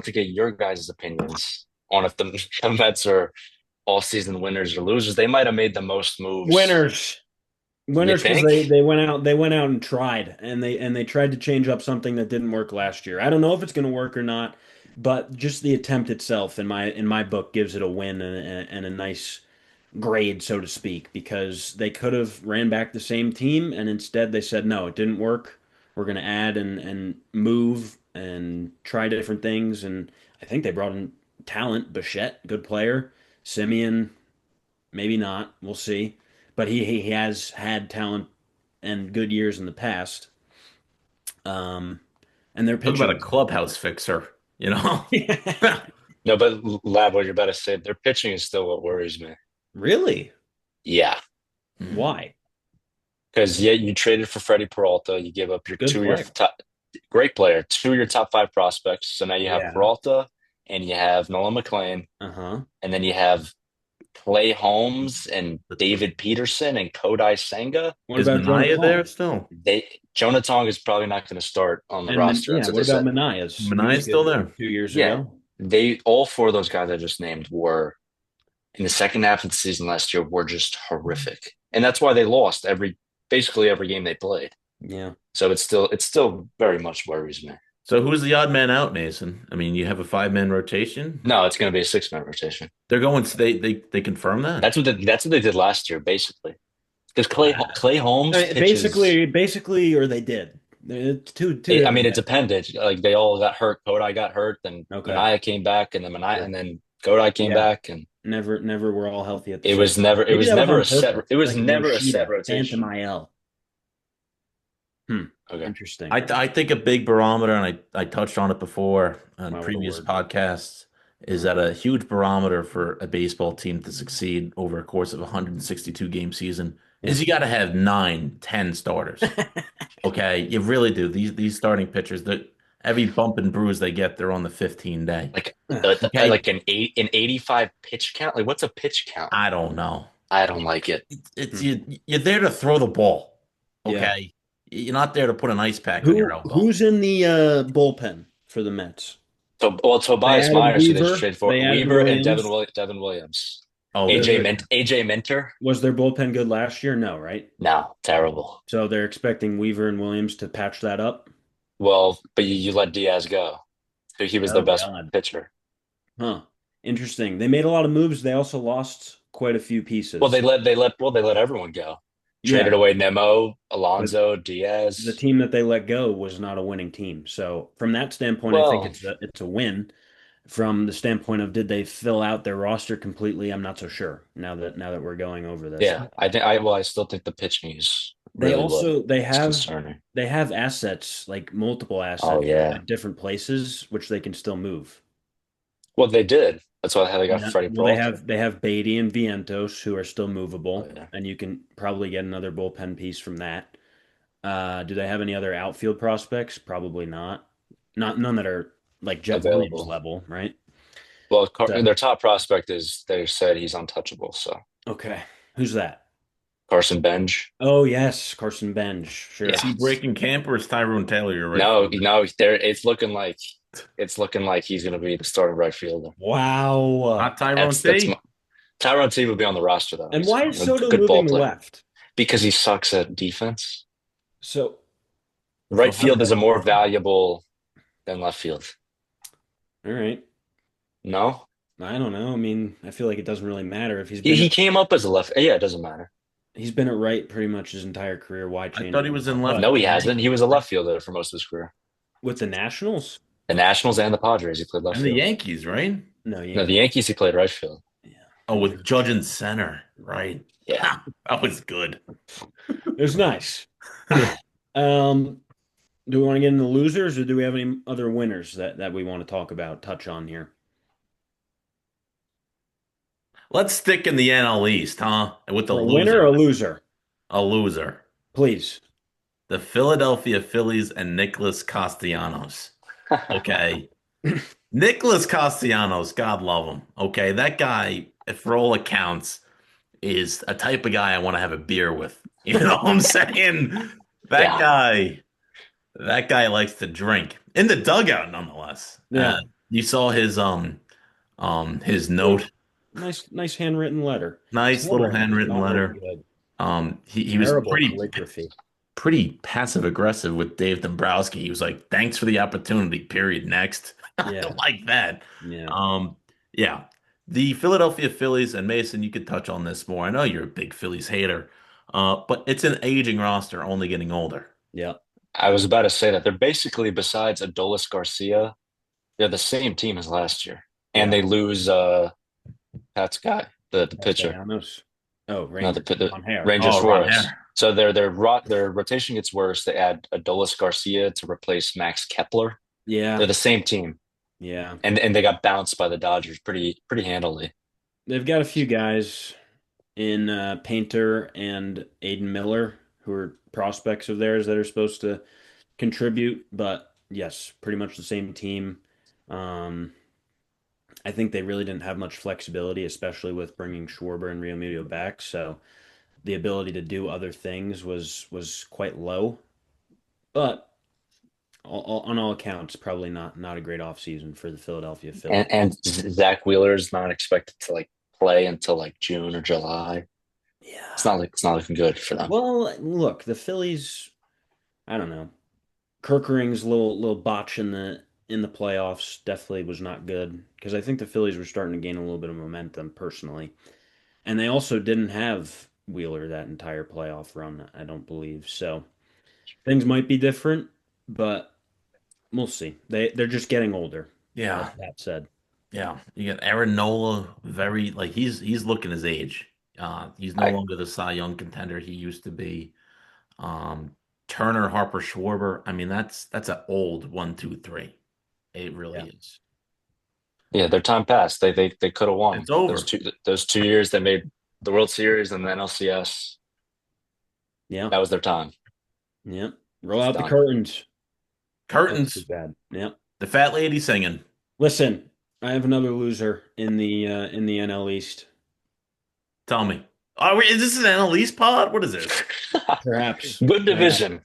to get your guys' opinions on if the, the Mets are all season winners or losers. They might have made the most moves. Winners. You Winners because think? they went out and tried and they tried to change up something that didn't work last year. I don't know if it's going to work or not, but just the attempt itself in my book gives it a win and a nice grade, so to speak, because they could have ran back the same team and instead they said no, it didn't work. We're going to add and move and try different things, and I think they brought in talent. Bichette, good player. Simeon, maybe not. We'll see. But he has had talent and good years in the past. Um, and their talk about a pitching. clubhouse fixer. You know. No, but Lab, what you're about to say, their pitching is still what worries me. Really? Yeah. Mm. Why? Because yeah, you traded for Freddie Peralta, you gave up your Good two of your player. top great player, two of your top five prospects. So now you have Yeah. Peralta and you have Nolan McLean, Uh-huh. and then you have Clay Holmes and David Peterson and Kodai Senga. What Is about Jonah Mania there Tong? still? Jonah Tong is probably not going to start on the roster. That's Yeah, what what they about said. Manaeus? He was Mania's still good there. 2 years Yeah, ago. they all four of those guys I just named were in the second half of the season last year were just horrific, and that's why they lost basically every game they played. Yeah. So it's still very much worries me. So who's the odd man out, Mason? I mean, you have a five-man rotation. No, it's going to be a 6-man rotation. They're going. They confirm that. That's what they did last year, basically. Because Wow. Clay Holmes pitches. Basically, or they did. It's two I mean, different it guys. depended. Like they all got hurt. Kodai got hurt, then Okay. Mania came back, and then Mania, Sure. and then Kodai came Yeah. back, and Never were all healthy at the it same was time. never it Maybe was that was never on a set purpose, it was like never a set Yoshida, Phantom rotation. IL. Hmm. Okay. Interesting. I think a big barometer, and I touched on it before on Wow, what a previous word. podcasts, is that a huge barometer for a baseball team to succeed over a course of a 162 game season Yeah. is you got to have 9, 10 starters. Okay, you really do. These starting pitchers, that every bump and bruise they get, they're on the 15 day. Like Okay, like an 85 pitch count. Like what's a pitch count? I don't know. I don't like it. It's Hmm. you're there to throw the ball. Yeah. Okay, you're not there to put an ice pack on your elbow. Who's in the bullpen for the Mets? So well, They Tobias added Myers, who they just Weaver. traded for They added Weaver and Williams. Devin Williams, Oh, Was their AJ Minter. was their bullpen good last year? No, right? No, terrible. So they're expecting Weaver and Williams to patch that up. Well, but you let Diaz go. So he was their Oh best God. pitcher. Huh. Interesting. They made a lot of moves. They also lost quite a few Well, pieces. they let everyone go. Yeah, Traded away Nemo, but Alonso, the Diaz. team that they let go was not a winning team. So from that standpoint, I think Well, it's a win. From the standpoint of did they fill out their roster completely? I'm not so sure now that we're going over this. yeah, I still think the pitching is They really what also they is have concerning. they have assets, like multiple Oh assets yeah. at different places, which they can still move. Well, they did. That's why they got Yeah. Freddie Well, they Peralta. have they have Beatty and Vientos who are still Oh movable, yeah. and you can probably get another bullpen piece from that. Do they have any other outfield prospects? Probably not. Not none that are like Jeff Williams Available. level, right? Well, So, their top prospect is they said he's untouchable. So okay. Who's that? Carson Benj. Oh yes, Carson Bench. is Sure. Yeah. he breaking camp or is Tyrone Taylor your right No, fielder? no, there. It's looking like he's going to be the starting right fielder. Wow. Not Tyrone That's T. Tyron T would be on the roster though. And He's why is a Soto good ball moving player left? because he sucks at defense. So So Right how did field is a that? more valuable than left field. all right. No, I don't know. I mean, I feel like it doesn't really matter if he came up as a left. Yeah, it doesn't matter. he's been at right pretty much his entire career. Why I change thought he it was in now? left But No, with he the hasn't. He Yankees, was a right? left fielder for most of his career. with the Nationals? The Nationals and the Padres, he played left And the field. Yankees, right? No, No, the Yankees. Yankees, he played right field. Yeah. Oh, with Judge and center, right? Yeah. That was good. It was nice. Um, Do we want to get into losers, or do we have any other winners that we want to talk about, touch on here? Let's stick in the NL East, huh? With the For a winner or loser, a loser, a loser. please. The Philadelphia Phillies and Nicholas Castellanos. Okay. Nicholas Castellanos, God love him. Okay. That guy, for all accounts, is a type of guy I want to have a beer with. You know what I'm saying? That Yeah, guy, that guy likes to drink in the dugout, nonetheless. Yeah. You saw his Yeah. note, Nice handwritten letter. His nice little handwriting is handwritten not very letter. good. He was Terrible calligraphy. pretty passive aggressive with Dave Dombrowski. He was like, "Thanks for the opportunity." Period. Next, I Yeah. like that. Yeah. Um, yeah, the Philadelphia Phillies and Mason. You could touch on this more. I know you're a big Phillies hater, but it's an aging roster, only getting older. Yeah. I was about to say that they're basically, besides Adolis Garcia, they're the same team as last year, and Yeah. they lose Pat's guy, the pitcher, Castellanos. Oh, no, Rangers. the On hair. Ranger Oh, Ron Suarez. Hare. So their rotation gets worse. They add Adolis Garcia to replace Max Kepler. Yeah. They're the same team, Yeah. and they got bounced by the Dodgers pretty handily. They've got a few guys in Painter and Aidan Miller who are prospects of theirs that are supposed to contribute, but yes, pretty much the same team. Um, I think they really didn't have much flexibility, especially with bringing Schwarber and Realmuto back. So the ability to do other things was quite low. But on all accounts, probably not a great offseason for the Philadelphia Phillies. And Zach Wheeler is not expected to like play until like June or July. Yeah. It's not looking good for them. Well, look, the Phillies, I don't know. Kirkering's little botch in the playoffs definitely was not good because I think the Phillies were starting to gain a little bit of momentum personally. And they also didn't have Wheeler that entire playoff run, I don't believe. So things might be different, but we'll see. They're just getting older. Yeah, That said. yeah. You got Aaron Nola, very like he's looking his age. He's no I longer the Cy Young contender he used to be. Um, Turner, Harper, Schwarber. I mean, that's an old 1, 2, 3. It Yeah. really is. Yeah, their time passed. They could have won It's over. those 2 years they made the World Series and then LCS. Yeah. That was their time. Yeah. Roll It's out the done. curtains. That's too Curtains. bad. Yeah. The fat lady singing. Listen, I have another loser in the NL East. Tell me. Is this an Annalise pod? What is this? Perhaps. Good Perhaps. division.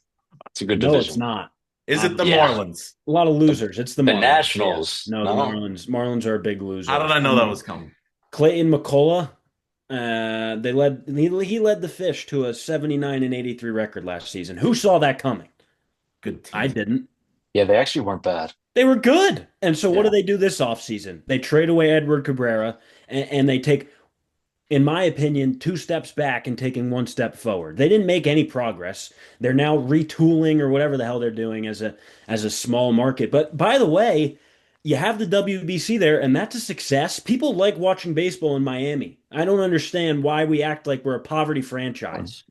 It's a good No, it's division. not. Is it the Obviously. Yeah, Marlins? A lot of the losers. It's the the Marlins. Yeah. Nationals. No, the No, Marlins. Marlins are a big How loser. did I know that was coming? Clayton McCullough. He led the Fish to a 79-83 record last season. Who saw that coming? Good I team. didn't. yeah, they actually weren't bad. They were good. And so what do Yeah, they do this offseason? They trade away Edward Cabrera and they take, in my opinion, two steps back and taking one step forward. They didn't make any progress. They're now retooling or whatever the hell they're doing as a small market. But by the way, you have the WBC there, and that's a success. People like watching baseball in Miami. I don't understand why we act like we're a poverty franchise.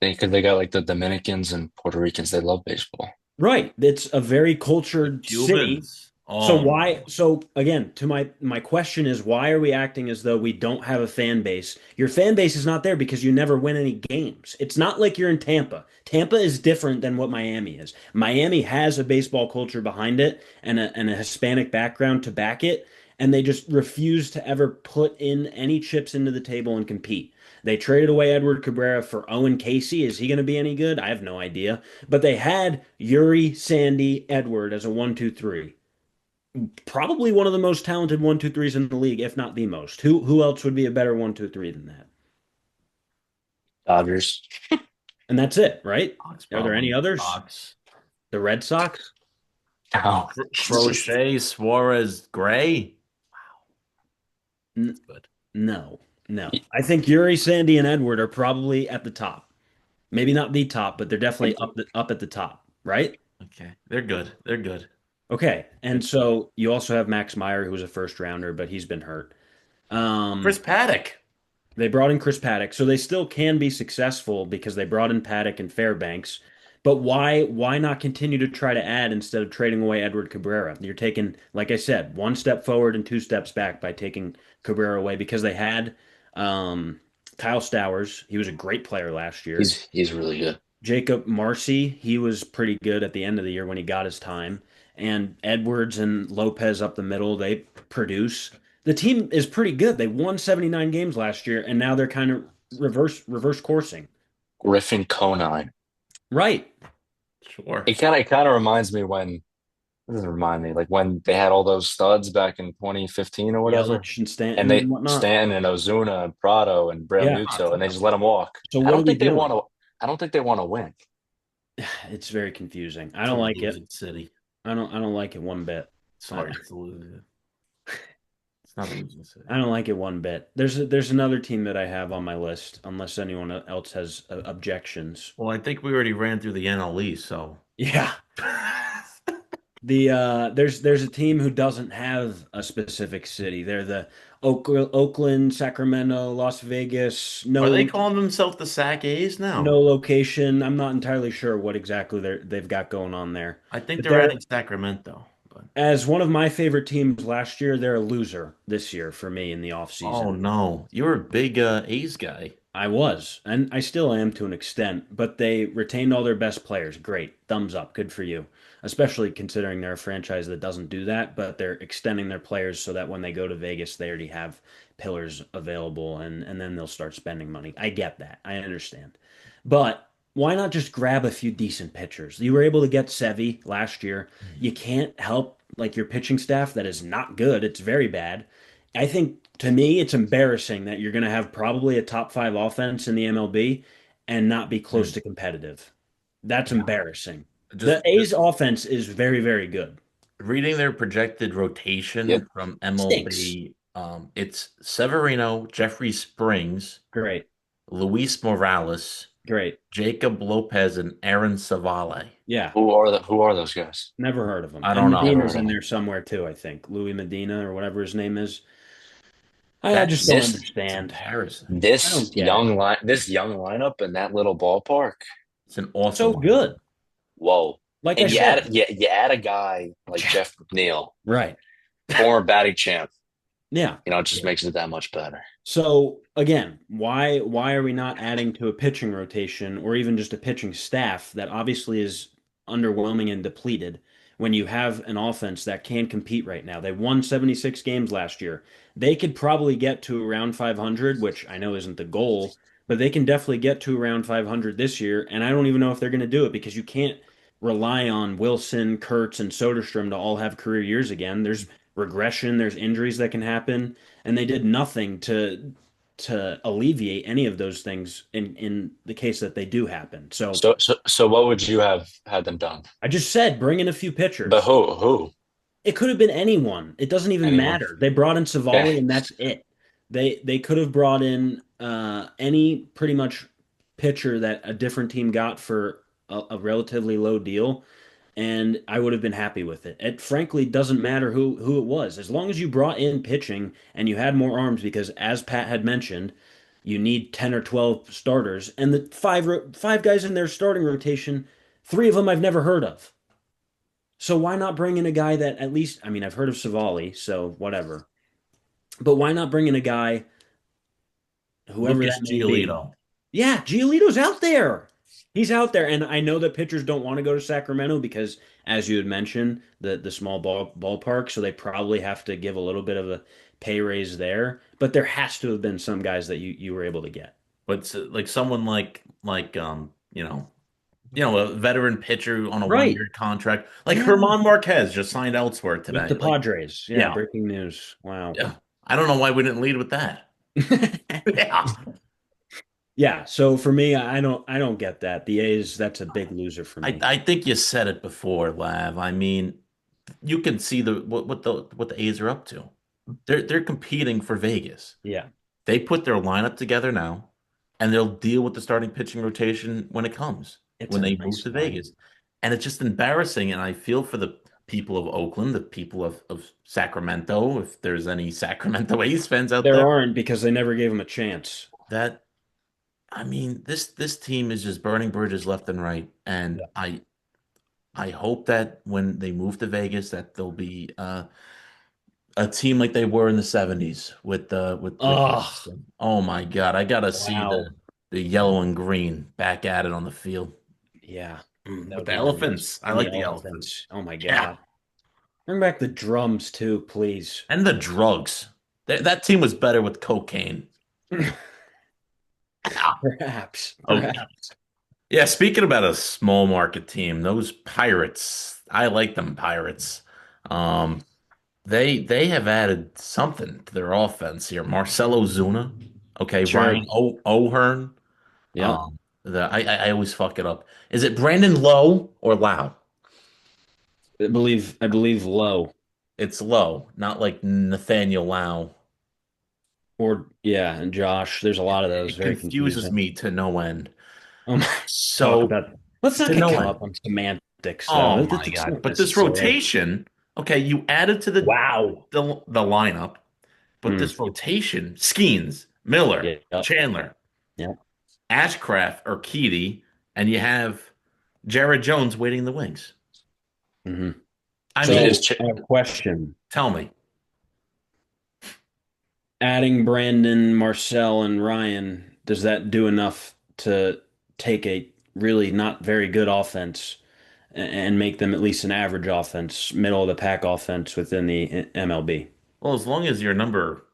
because they got like the Dominicans and Puerto Ricans. They love baseball. Right. It's a very The cultured city. Cubans. So Oh my. why? So again, to my question is, why are we acting as though we don't have a fan base? Your fan base is not there because you never win any games. It's not like you're in Tampa. Tampa is different than what Miami is. Miami has a baseball culture behind it and a Hispanic background to back it, and they just refuse to ever put in any chips into the table and compete. They traded away Edward Cabrera for Owen Casey. Is he going to be any good? I have no idea. But they had Yuri, Sandy, Edward as a 1, 2, 3, probably one of the most talented 1, 2, 3s in the league, if not the most. Who else would be a better 1, 2, 3 than that? Dodgers. And that's it, right? Fox Are there any probably. others? Fox. The Red Sox? Oh, it's just Crochet, Suarez, Gray. N Good. no, no. I think Yuri, Sandy, and Edward are probably at the top. Maybe not the top, but they're definitely up at the top, right? Okay. They're good. They're good. Okay. And Good. so you also have Max Meyer, who was a first rounder, but he's been hurt. Chris Um, Paddock. They brought in Chris Paddock, so they still can be successful because they brought in Paddock and Fairbanks. But why not continue to try to add instead of trading away Edward Cabrera? You're taking, like I said, one step forward and two steps back by taking Cabrera away because they had um, Kyle Stowers. He was a great player last year. He's really good. Jacob Marcy, he was pretty good at the end of the year when he got his time. And Edwards and Lopez up the middle, they produce. The team is pretty good. They won 79 games last year, and now they're kind of reverse coursing. Griffin Conine. Right. Sure. It kind of reminds me when. What does it remind me? Like when they had all those studs back in 2015 or whatever, Yelich and and Stanton and they whatnot. Stanton and Ozuna and Prado and Yeah. Muto, and they just let them walk. So I what are don't we think they doing? want to. I don't think they want to win. It's very confusing. I It's a don't like it. losing city. I don't like it one bit. I, Sorry, it's a losing. It's not a losing city. I don't like it one bit. There's another team that I have on my list, unless anyone else has objections. Well, I think we already ran through the NLE, so Yeah. There's a team who doesn't have a specific city. They're the Oakland, Sacramento, Las Vegas, are they no calling themselves the Sac A's no now? location. I'm not entirely sure what exactly they've got going on there. I think But they're they're adding Sacramento, but as one of my favorite teams last year, they're a loser this year for me in the oh offseason. no, you're a big A's guy. I was, and I still am to an extent, but they retained all their best players. Great. Thumbs up. Good for you. Especially considering they're a franchise that doesn't do that, but they're extending their players so that when they go to Vegas, they already have pillars available and then they'll start spending money. I get that. I understand. But why not just grab a few decent pitchers? You were able to get Sevy last year. You can't help like your pitching staff that is not good. It's very bad. I think to me, it's embarrassing that you're going to have probably a top five offense in the MLB and not be close Hmm. to competitive. That's Yeah. embarrassing. The Just A's offense is very, very good. reading their projected Yep. rotation from Stinks. MLB, it's Severino, Jeffrey Springs, Great. Luis Morales, Great. Jacob Lopez, and Aaron Savale. Yeah. Who are those guys? Never heard of him. I And don't Never know. Medina's heard of in them. there somewhere too, I think. Louis Medina or whatever his name is. I just don't That's This it's understand. embarrassing. I this don't get it. young line this young lineup in that little ballpark. It's an awesome So lineup. good. Whoa. Like I And said. you add a guy like Jeff McNeil, Right. former batting champ. Yeah. It just makes it that much better. So again, why are we not adding to a pitching rotation or even just a pitching staff that obviously is underwhelming and depleted when you have an offense that can compete right now? They won 76 games last year. They could probably get to around 500, which I know isn't the goal, but they can definitely get to around 500 this year, and I don't even know if they're going to do it because you can't rely on Wilson, Kurtz, and Soderstrom to all have career years again. There's regression, there's injuries that can happen and they did nothing to alleviate any of those things in the case that they do happen. So So what would you have had them done? I just said bring in a few But pitchers. who? It could have been anyone. It doesn't even Anyone? matter. They brought in Okay. Savali and that's it. They could have brought in any pretty much pitcher that a different team got for a relatively low deal and I would have been happy with it. It frankly doesn't matter who it was, as long as you brought in pitching and you had more arms, because as Pat had mentioned, you need 10 or 12 starters, and the five guys in their starting rotation, three of them I've never heard of. So why not bring in a guy that at least, I mean, I've heard of Savali, so whatever. But why not bring in a guy, whoever Lucas that may be? Giolito. Yeah, Giolito's out there. He's out there, and I know that pitchers don't want to go to Sacramento because, as you had mentioned, the small ballpark, so they probably have to give a little bit of a pay raise there. But there has to have been some guys that you were able to get. But like someone like a veteran pitcher on a Right. 1 year contract. Like Yeah. Herman Marquez just signed elsewhere With today. the Like, Padres. Yeah, yeah, breaking news. Wow. yeah. I don't know why we didn't lead with that. Yeah. Yeah, so for me, I don't get that. The A's, that's a big loser for I, me. I think you said it before, Lav. I mean, you can see what the A's are up to. They're competing for Vegas. Yeah, They put their lineup together now, and they'll deal with the starting pitching rotation when it comes, it's when a they move nice to lineup. Vegas. And it's just embarrassing. And I feel for the people of Oakland, the people of Sacramento, if there's any Sacramento A's fans out There there, aren't because they never gave him a chance. that I mean, this team is just burning bridges left and right, and Yeah. I hope that when they move to Vegas, that they'll be a team like they were in the '70s with Oh, Jackson. Oh my God, I gotta see wow. the yellow and green back at it on the field. Yeah, that With would the be nice. elephants. I And the like the elephants. elephants. Oh my Yeah. God. Bring back the drums too, please. And the drugs. That team was better with cocaine. Yeah. Perhaps, Okay. perhaps. Yeah, speaking about a small market team, those Pirates, I like them Pirates. Um, they have added something to their offense here. Marcelo Zuna, okay, Sure. Ryan O'Hearn. Yep. I always fuck it up. Is it Brandon Lowe or Lau? I believe low. It's Lowe, not like Nathaniel Lau. Or yeah, and Josh. There's a lot of those. It Very confuses confusing. me to no end. Oh my, talk So about. Let's not to get no caught end. up on semantics, though. Oh It's my God. not But this necessary. rotation, okay, you added to Wow. the lineup, but Mm. this rotation, Skeens, Miller, Yeah. Yep. Chandler, Yep. Ashcraft, or Keedy, and you have Jared Jones waiting in the wings. Hmm. I So, mean, Is Ch- I have a question. tell me. Adding Brandon, Marcel, and Ryan, does that do enough to take a really not very good offense and make them at least an average offense, middle of the pack offense within the MLB? Well, as long as you're number,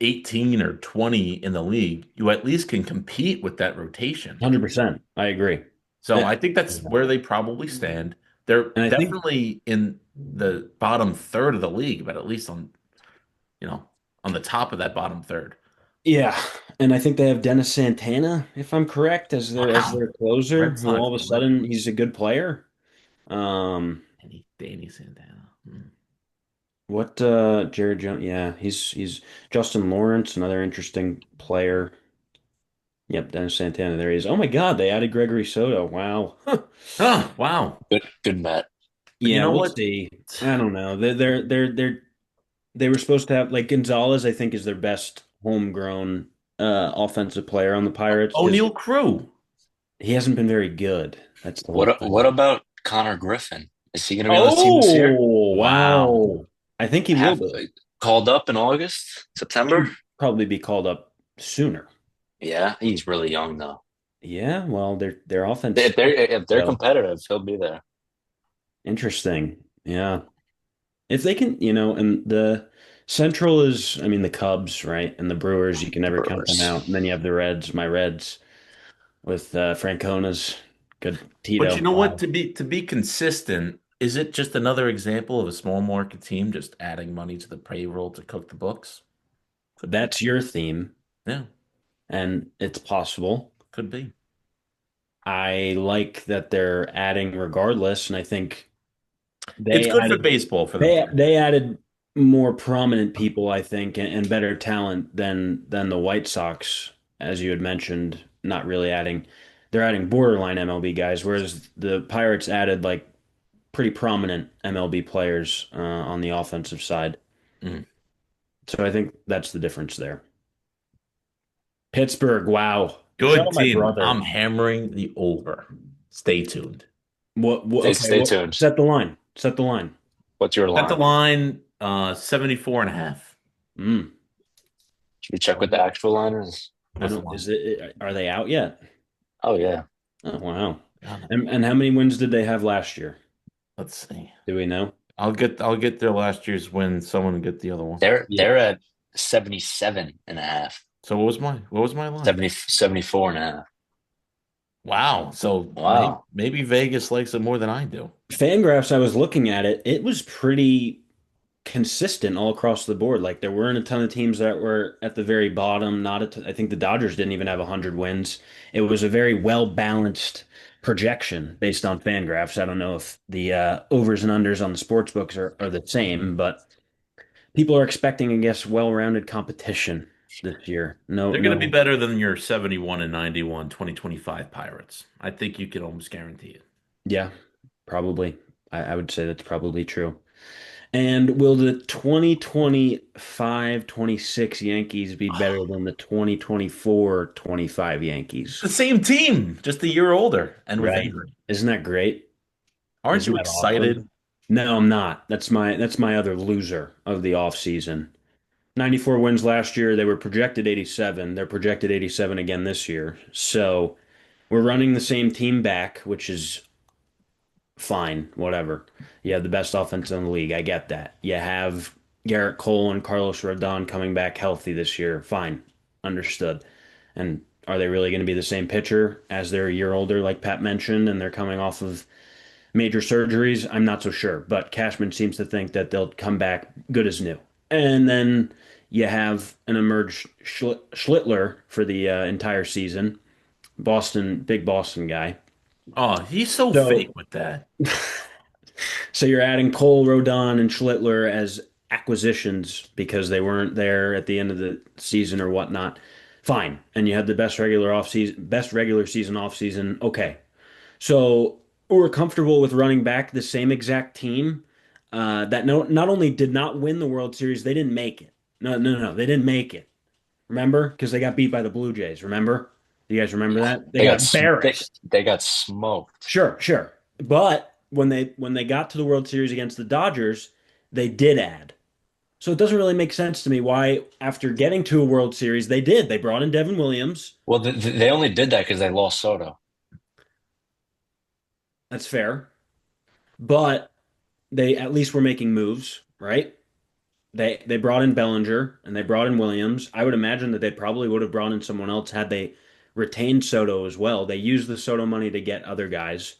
18 or 20 in the league, you at least can compete with that rotation. 100%. I agree. So Eh, I think that's where they probably stand. They're And I think, definitely in the bottom third of the league, but at least you know, on the top of that bottom third. yeah, and I think they have Dennis Santana, if I'm correct, as their Wow. closer, Red who Sox, all of a the Red sudden he's a good player. Um, Danny Santana. Hmm. what Jared Jones? Yeah, he's Justin Lawrence, another interesting player. Yep, Dennis Santana. There he is. Oh my God, they added Gregory Soto. Wow. Oh, wow. good bet. But you Yeah, know we'll what? see. I don't know. They were supposed to have like Gonzalez. I think is their best homegrown offensive player on the Pirates because O'Neill Crew. he hasn't been very good. That's the whole What thing. about Connor Griffin? Is he going to be on this team this year? Oh, Wow. wow. I think he will Half be. called up in August, September? He'll probably be called up sooner. Yeah, he's really young though. Yeah, well, their offense. If they're So competitive, he'll be there. interesting. Yeah. If they can, and the Central is, I mean, the Cubs, right? And the Brewers, you can never count them Brewers. out. And then you have the Reds, my Reds, with Francona's good But you Tito. know what? Wow. To be consistent, is it just another example of a small market team just adding money to the payroll to cook the books? Could be. That's your theme, Yeah, and it's possible. could be. I like that they're adding regardless, and I think It's they good for added baseball for them they too. they added more prominent people, I think, and better talent than the White Sox, as you had mentioned, not really adding. They're adding borderline MLB guys, whereas the Pirates added like pretty prominent MLB players on the offensive side. Mm. So I think that's the difference there. Pittsburgh, wow. Shout Good out my team. I'm brother. hammering the over. Stay tuned. What okay, Stay tuned. set the line. Set the line. What's your Set the line? line 74 and a half. Mm. Should we check with the actual liners? I What's the don't line? is it are they out yet? Oh yeah. Oh wow. Yeah, And how many wins did they have last year? let's see. Do we know? I'll get their last year's win. Someone will get the other one. Yeah. They're at 77 and a half. So what was my line? 74 and a half. Wow. So maybe, Wow. maybe Vegas likes it more than I do. Fangraphs, I was looking at it. It was pretty consistent all across the board. Like there weren't a ton of teams that were at the very bottom. Not a t I think the Dodgers didn't even have 100 wins. It was a very well balanced projection based on Fangraphs. I don't know if the overs and unders on the sports books are the same, but people are expecting, I guess, well-rounded competition this year. No, They're going to be no, better than your 71 and 91 2025 Pirates. I think you can almost guarantee it. yeah, probably. I would say that's probably true. And will the 2025-26 Yankees be better than the 2024-25 The Yankees? same team, just a year older and with Right. Aidan. Isn't that great? Aren't Isn't you that awesome? excited? No, I'm not. That's my other loser of the offseason. 94 wins last year. They were projected 87. They're projected 87 again this year. So we're running the same team back, which is fine, whatever. You have the best offense in the league. I get that. You have Garrett Cole and Carlos Rodon coming back healthy this year. Fine. Understood. And are they really going to be the same pitcher as they're a year older, like Pat mentioned, and they're coming off of major surgeries? I'm not so sure. But Cashman seems to think that they'll come back good as new. And then you have an emerged Schlittler for the entire season. Big Boston guy. Oh, he's so fake So with that. So you're adding Cole, Rodon, and Schlittler as acquisitions because they weren't there at the end of the season or whatnot. Fine. And you had the best regular season off season. Okay. So we're comfortable with running back the same exact team that not only did not win the World Series, they didn't make it. No, no, no, they didn't make it. Remember? Because they got beat by the Blue Jays. Remember? You guys remember Yeah, that? They got embarrassed. they got smoked. Sure, sure. But when they got to the World Series against the Dodgers, they did add. So it doesn't really make sense to me why, after getting to a World Series, they did. They brought in Devin Williams. Well, they only did that because they lost Soto. That's fair. But they at least were making moves, right? They brought in Bellinger and they brought in Williams. I would imagine that they probably would have brought in someone else had they retained Soto as well. They used the Soto money to get other guys.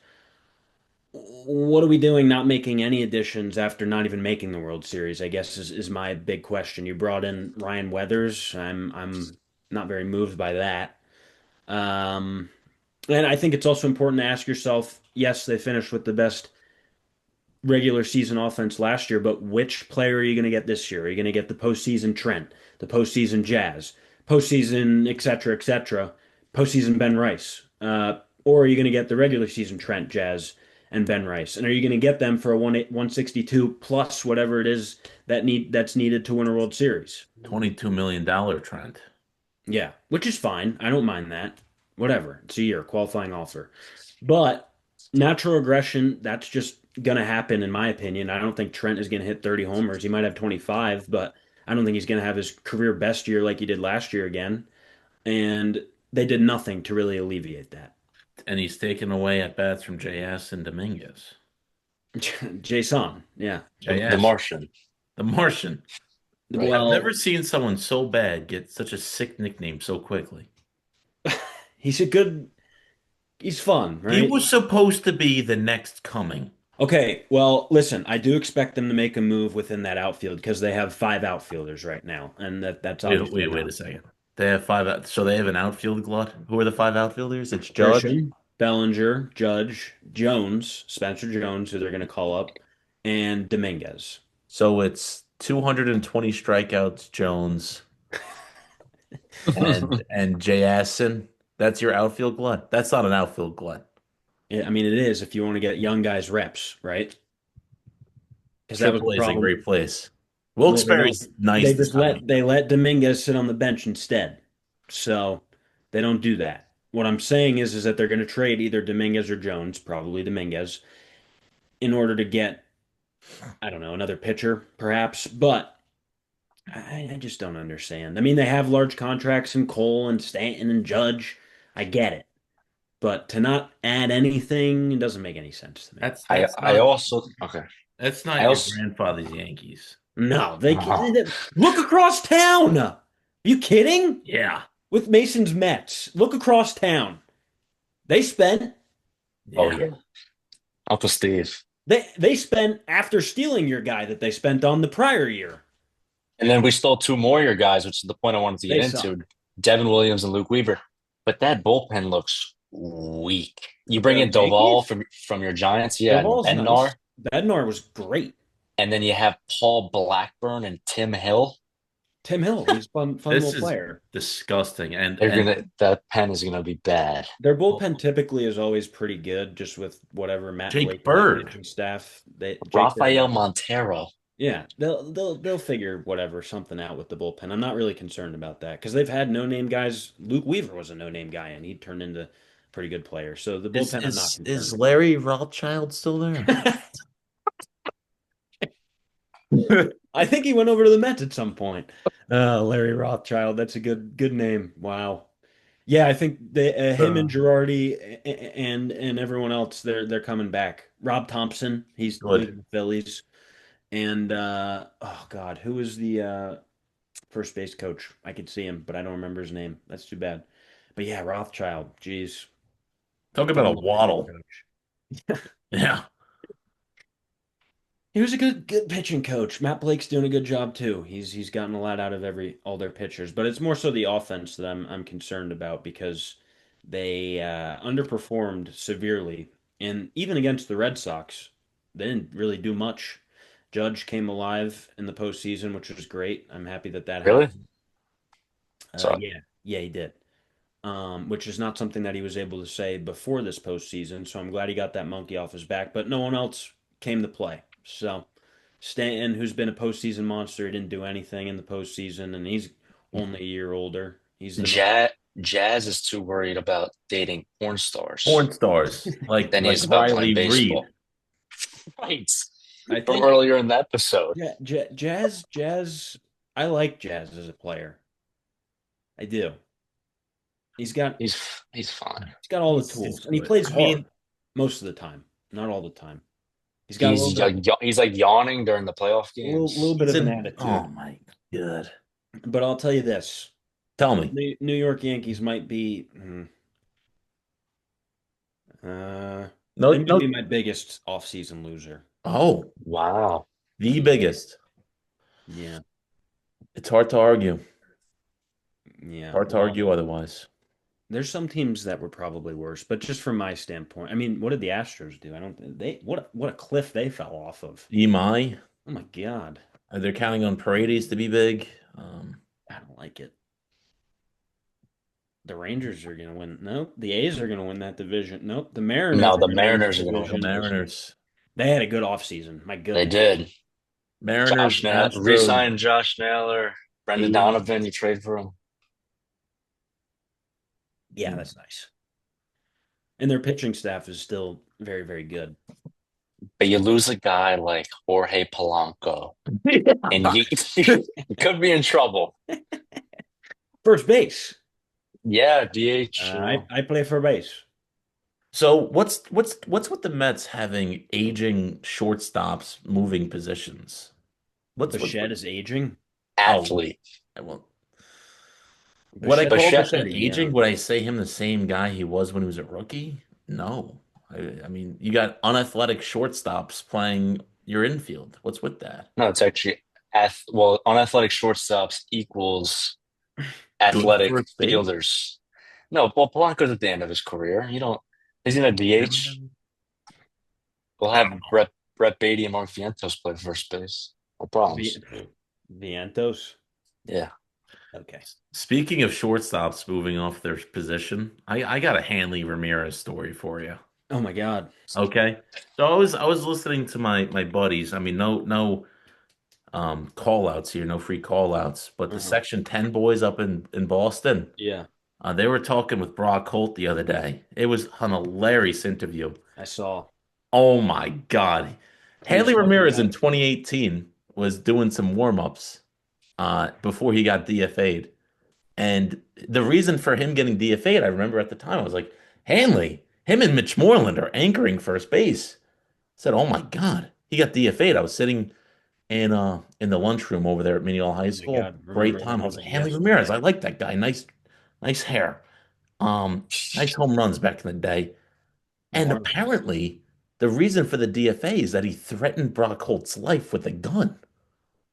What are we doing not making any additions after not even making the World Series, I guess is my big question. You brought in Ryan Weathers. I'm not very moved by that. Um, and I think it's also important to ask yourself, yes, they finished with the best regular season offense last year, but which player are you going to get this year? Are you going to get the postseason Trent, the postseason Jazz, postseason et cetera, postseason Ben Rice? Or are you going to get the regular season Trent, Jazz, and Ben Rice? And are you going to get them for a 162 plus whatever it is that's needed to win a World Series? $22 million trend. Yeah, which is fine. I don't mind that. Whatever. It's a year, qualifying offer. But natural regression, that's just going to happen, in my opinion. I don't think Trent is going to hit 30 homers. He might have 25, but I don't think he's going to have his career best year like he did last year again. And they did nothing to really alleviate that. And he's taken away at bats from JS and Dominguez. Jason, yeah. The JS, Martian, the Martian. right? I've Well, never seen someone so bad get such a sick nickname so quickly. he's a good, he's fun, He right? was supposed to be the next coming. Okay, well, listen, I do expect them to make a move within that outfield because they have five outfielders right now, and that's obviously Wait enough. a second. They have so they have an outfield glut. Who are the five outfielders? It's Judge. Grisham, Bellinger, Judge, Jones, Spencer Jones, who they're going to call up, and Dominguez. So it's 220 strikeouts, Jones and Jay Assen. That's your outfield glut. That's not an outfield glut. Yeah, I mean, it is if you want to get young guys reps, right? Because that was the Triple A is a problem. great place. Well, they Wilkes-Barre's don't. nice They this just time of let Dominguez sit on the bench instead. So they don't do that. What I'm saying is that they're going to trade either Dominguez or Jones, probably Dominguez, in order to get, I don't know, another pitcher, perhaps. But I just don't understand. I mean, they have large contracts in Cole and Stanton and Judge. I get it. But to not add anything, it doesn't make any sense to me. I also okay. that's I not your also grandfather's Yankees. No, uh, look across town. Are you kidding? Yeah. With Mason's Mets, look across town. They spent oh Yeah. yeah, Uncle Steve. they spent after stealing your guy that they spent on the prior year. And then we stole two more of your guys, which is the point I wanted to get They suck. into. Devin Williams and Luke Weaver. But that bullpen looks weak. You bring The in Doval Yankees? from your Giants, yeah, and Duvall's Bednar, nice. Bednar was great. and then you have Paul Blackburn and Tim Hill. Tim Hill, he's a fun This little is player. disgusting. They're gonna That pen is gonna be bad. Their bullpen typically is always pretty good, just with whatever Matt Jake Waite Bird. pitching staff. Jake Bird, Rafael Montero. Yeah, they'll figure whatever something out with the bullpen. I'm not really concerned about that because they've had no name guys. Luke Weaver was a no name guy, and he turned into a pretty good player. So the Is bullpen, I'm not is concerned is about. Larry Rothschild still there? I think he went over to the Mets at some point. Larry Rothschild, that's a good name. Wow. Yeah, I think him and Uh, Girardi and everyone else, they're coming back. Rob Thompson, he's Good. leaving the Phillies, and oh God, who was the first base coach? I could see him, but I don't remember his name. That's too bad. But yeah, Rothschild, geez, Talk about a phenomenal pitching waddle. coach. Yeah. He was a good pitching coach. Matt Blake's doing a good job too. He's gotten a lot out of all their pitchers, but it's more so the offense that I'm concerned about because they underperformed severely, and even against the Red Sox, they didn't really do much. Judge came alive in the postseason, which was great. I'm happy that that Really? happened. So Yeah, he did. Which is not something that he was able to say before this postseason. So I'm glad he got that monkey off his back. But no one else came to play. So Stanton, who's been a postseason monster, he didn't do anything in the postseason, and he's only a year older. He's the most. Jazz is too worried about dating porn stars Porn stars than he like is about playing Riley Reed. baseball. Right. I From think earlier in the episode. Jazz. I like Jazz as a player. I do. He's got He's he's fine. he's got all the He's tools, and he good. plays I hard mean, most of the time. Not all the time. He's got a He's he's like yawning during the playoff little games. bit he's of an in. attitude. Oh my God. But I'll tell you this: Tell me. New York Yankees might be No, they might no. be my biggest offseason loser. Oh, Wow. the biggest. Yeah, It's hard to argue. yeah. Hard to Well, argue otherwise. there's some teams that were probably worse, but just from my standpoint, I mean, what did the Astros do? I don't they what a cliff they fell off of. Emai, Oh my God, they're counting on Paredes to be big. I don't like it. The Rangers are gonna win. Nope, the A's are gonna win that division. Nope, the Mariners No, are the gonna win that Mariners are going to The win the division. division. Mariners, They had a good offseason. My They goodness. did. Mariners, Astros. Re-signed Josh Naylor, Brendan Aidan. Donovan. You trade for him. Yeah, that's nice. And their pitching staff is still very good. But you lose a guy like Jorge Polanco, and Yeah. you could be in trouble. First base. Yeah, DH. You know, I play for base. So what's with the Mets having aging shortstops moving positions? What's Bichette is aging. oh athlete. well, would I Bichette's call Bichette, Bichette pretty aging? young. Would I say him the same guy he was when he was a rookie? No. I mean, you got unathletic shortstops playing your infield. What's with that? no, it's actually unathletic shortstops equals Good athletic first base? fielders. No, well, Polanco's at the end of his career. You don't. He's in a Never DH. mind. We'll I don't have know. Brett Beatty and Mark Vientos play first base. No problems. Vientos. Yeah. Okay. Speaking of shortstops moving off their position, I got a Hanley Ramirez story for you. Oh my God. Okay. So I was listening to my buddies. I mean, no call outs here, no free call outs, but the Uh-huh. Section 10 boys up in Boston, Yeah, they were talking with Brock Holt the other day. It was an hilarious interview. I saw. Oh my God. He was Hanley talking Ramirez in about. 2018 was doing some warm-ups before he got DFA'd. And the reason for him getting DFA'd, I remember at the time, I was like, Hanley, him and Mitch Moreland are anchoring first base. I said, oh my God, he got DFA'd. I was sitting in the lunchroom over there at Mineola High Oh my School. God, Great remember time. him I was as like, of Hanley Ramirez, I yesterday. like that guy. Nice hair. Nice home runs back in the day. And Marlins. apparently, the reason for the DFA is that he threatened Brock Holt's life with a gun.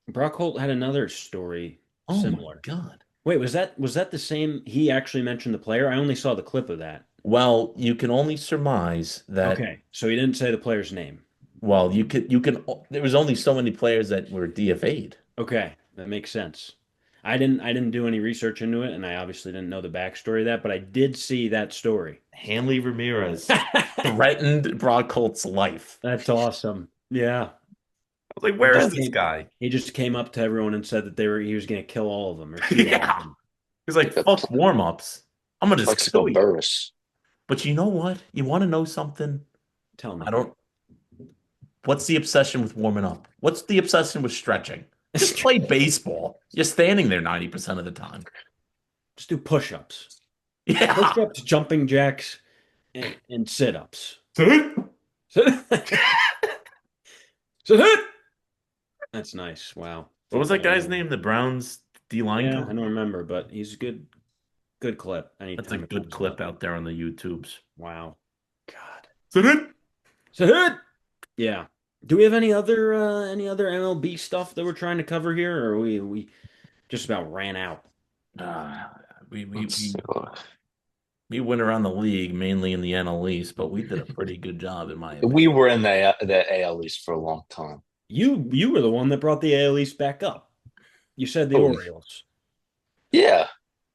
Brock Holt had another story Oh my similar. God. Wait, was that the same? He actually mentioned the player. I only saw the clip of that. Well, you can only surmise that. Okay, so he didn't say the player's name. Well, you can. There was only so many players that were DFA'd. Okay, that makes sense. I didn't do any research into it, and I obviously didn't know the backstory of that, but I did see that story. Hanley Ramirez threatened Brock Holt's life. That's awesome. Yeah. was like, He where just is this came guy? he just came up to everyone and said that he was going to kill all of them or shoot all of Yeah. them. He's like, Like a fuck warm-ups. I'm gonna just Plexico kill you. Burris. But you know what? You want to know something? Tell I me. don't. What's the obsession with warming up? What's the obsession with stretching? Just play baseball. You're standing there 90% of the time. Just do push-ups. Yeah. Push-ups, jumping jacks, and sit-ups. See? Sit sit. That's nice. Wow. What was that Football. guy's name? The Browns D-line Yeah, I coach? don't remember, but he's a good clip That's a anytime it good comes clip up. out there on the YouTubes. Wow. God. Sit. Sit. Yeah. Do we have any other MLB stuff that we're trying to cover here, or we just about ran out? Uh, we, we, Let's we, see. we went around the league mainly in the NL East, but we did a pretty good job, in my We opinion. were in the AL East for a long time. You were the one that brought the AL East back up. You said the Oh, Orioles. yeah,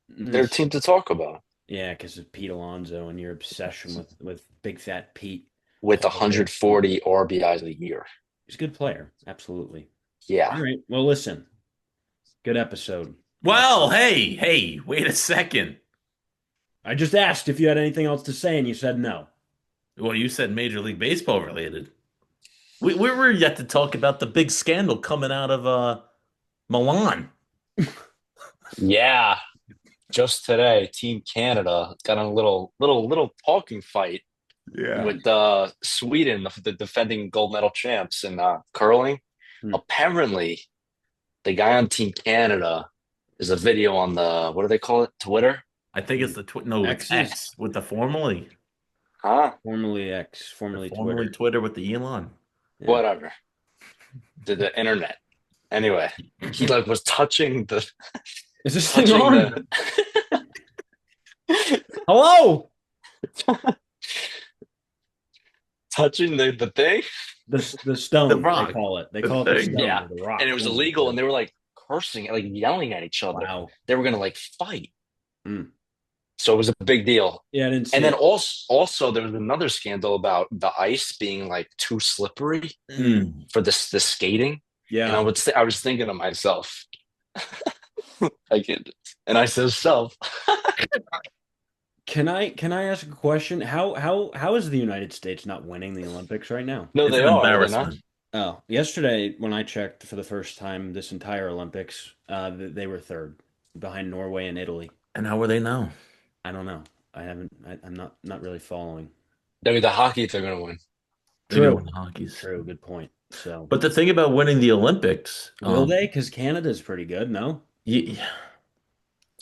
they're a Mm, team to talk about yeah, because of Pete Alonso and your obsession with big fat Pete. with Paul Gold. 140 RBIs a year. He's a good player, absolutely. Yeah. All right. Well, listen, good episode. Well, hey, wait a second. I just asked if you had anything else to say, and you said no. Well, you said Major League Baseball related. We were yet to talk about the big scandal coming out of Milan. Yeah. Just today, Team Canada got in a little talking fight Yeah. with Sweden, the defending gold medal champs in curling. Hmm. Apparently, the guy on Team Canada is a video on the what do they call it? Twitter? I think it's no, it's X's, X with the formerly, Huh? formerly X, the formerly formerly Twitter. Twitter with the Elon. Yeah. Whatever. The internet. Anyway, he like was Is this thing touching on? the Hello? touching the thing. The The stone, they Rock, call it. They the call it the thing. stone Yeah. or the And rock. it was One of the illegal, and two. they were like cursing, like yelling at each other. Wow. They were gonna like fight. Mm. So it was a big deal. Yeah, I didn't see And then it. also there was another scandal about the ice being like too slippery Mm. for the skating. And Yeah. I was thinking to myself, I get and I said, self, Can I ask a question? How is the United States not winning the Olympics right now? no, It's they an are they not? embarrassment. Oh, yesterday when I checked for the first time this entire Olympics, they were third behind Norway and Italy. And how are they now? I don't know. I'm not really following. The hockey they're gonna win. They're going to True. win the Hockeys. True. Good point. So But the thing about winning the Olympics, will they? Because Canada's pretty good. No. you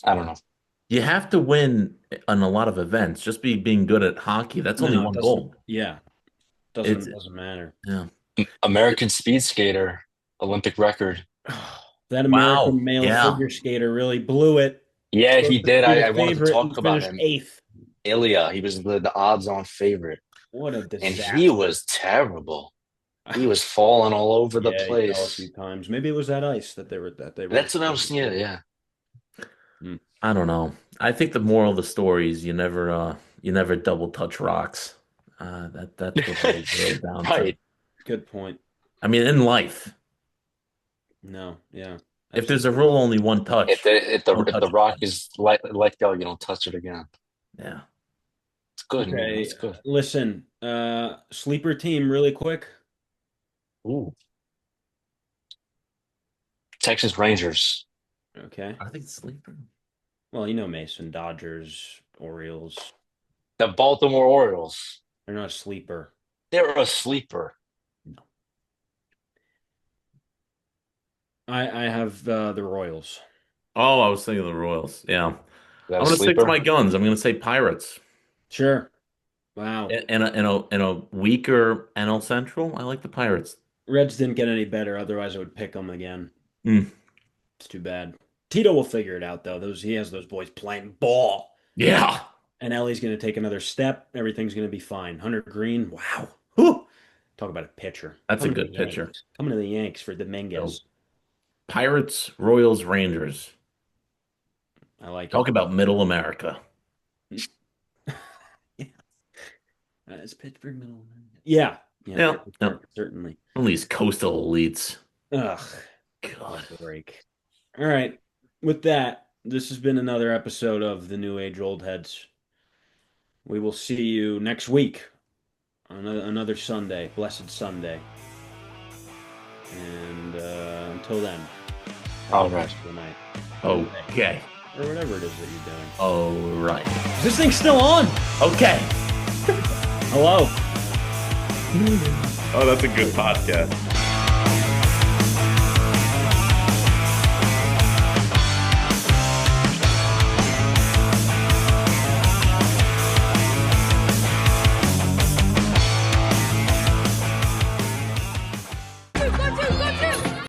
I don't know. you have to win in a lot of events. Just being good at hockey, that's only No, it one doesn't. goal. Yeah, It's doesn't matter. yeah. American speed skater, Olympic record. That Wow. American male Yeah. figure skater really blew it. Yeah, he Supposed to did. be the I wanted to favorite talk and about finished him. eighth. Ilya, he was the odds-on favorite, What a and he disaster. was terrible. He was falling all over the Yeah, he fell a few place. times. Maybe it was that ice that they were. That's what I was. Yeah, yeah. Hmm. I don't know. I think the moral of the story is you never double touch rocks. That's what it boils down to. Right. Good point. I mean, in life, No, yeah, if there's a absolutely. rule, only one touch. Don't If the touch it rock again. is let go, you don't touch it again. Yeah. It's good, man. Okay, That's good. listen, sleeper team really quick. Ooh. Texas Rangers. Okay. I think sleeper. Well, you know Mason, Dodgers, Orioles. The Baltimore Orioles. They're not a sleeper. They're a sleeper. No. I have the Royals. Oh, I was thinking the Royals. Yeah. Is that I'm a gonna stick to sleeper? my guns. I'm gonna say Pirates. Sure. Wow. In a weaker NL Central, I like the Pirates. Reds didn't get any better, otherwise I would pick them again. Mm. It's too bad. Tito will figure it out though. He has those boys playing ball. Yeah. And Ellie's going to take another step. Everything's going to be fine. Hunter Green, wow. Whew. Talk about a pitcher. That's a Coming to good the pitcher. Yanks. Coming to the Yanks for So, Dominguez. Pirates, Royals, Rangers. I like it. Talk about middle America. Yeah. It's Pittsburgh middle. Yeah. Yeah, Yeah, yeah. certainly. All these coastal elites. Ugh, God. break. All right. With that, this has been another episode of the New Age Old Heads. We will see you next week on another Sunday, blessed Sunday. And until then, have a All right. wonderful night. Okay. Or whatever it is that you're doing. All right. Is this thing still on? Okay. Hello. Oh, that's a good podcast.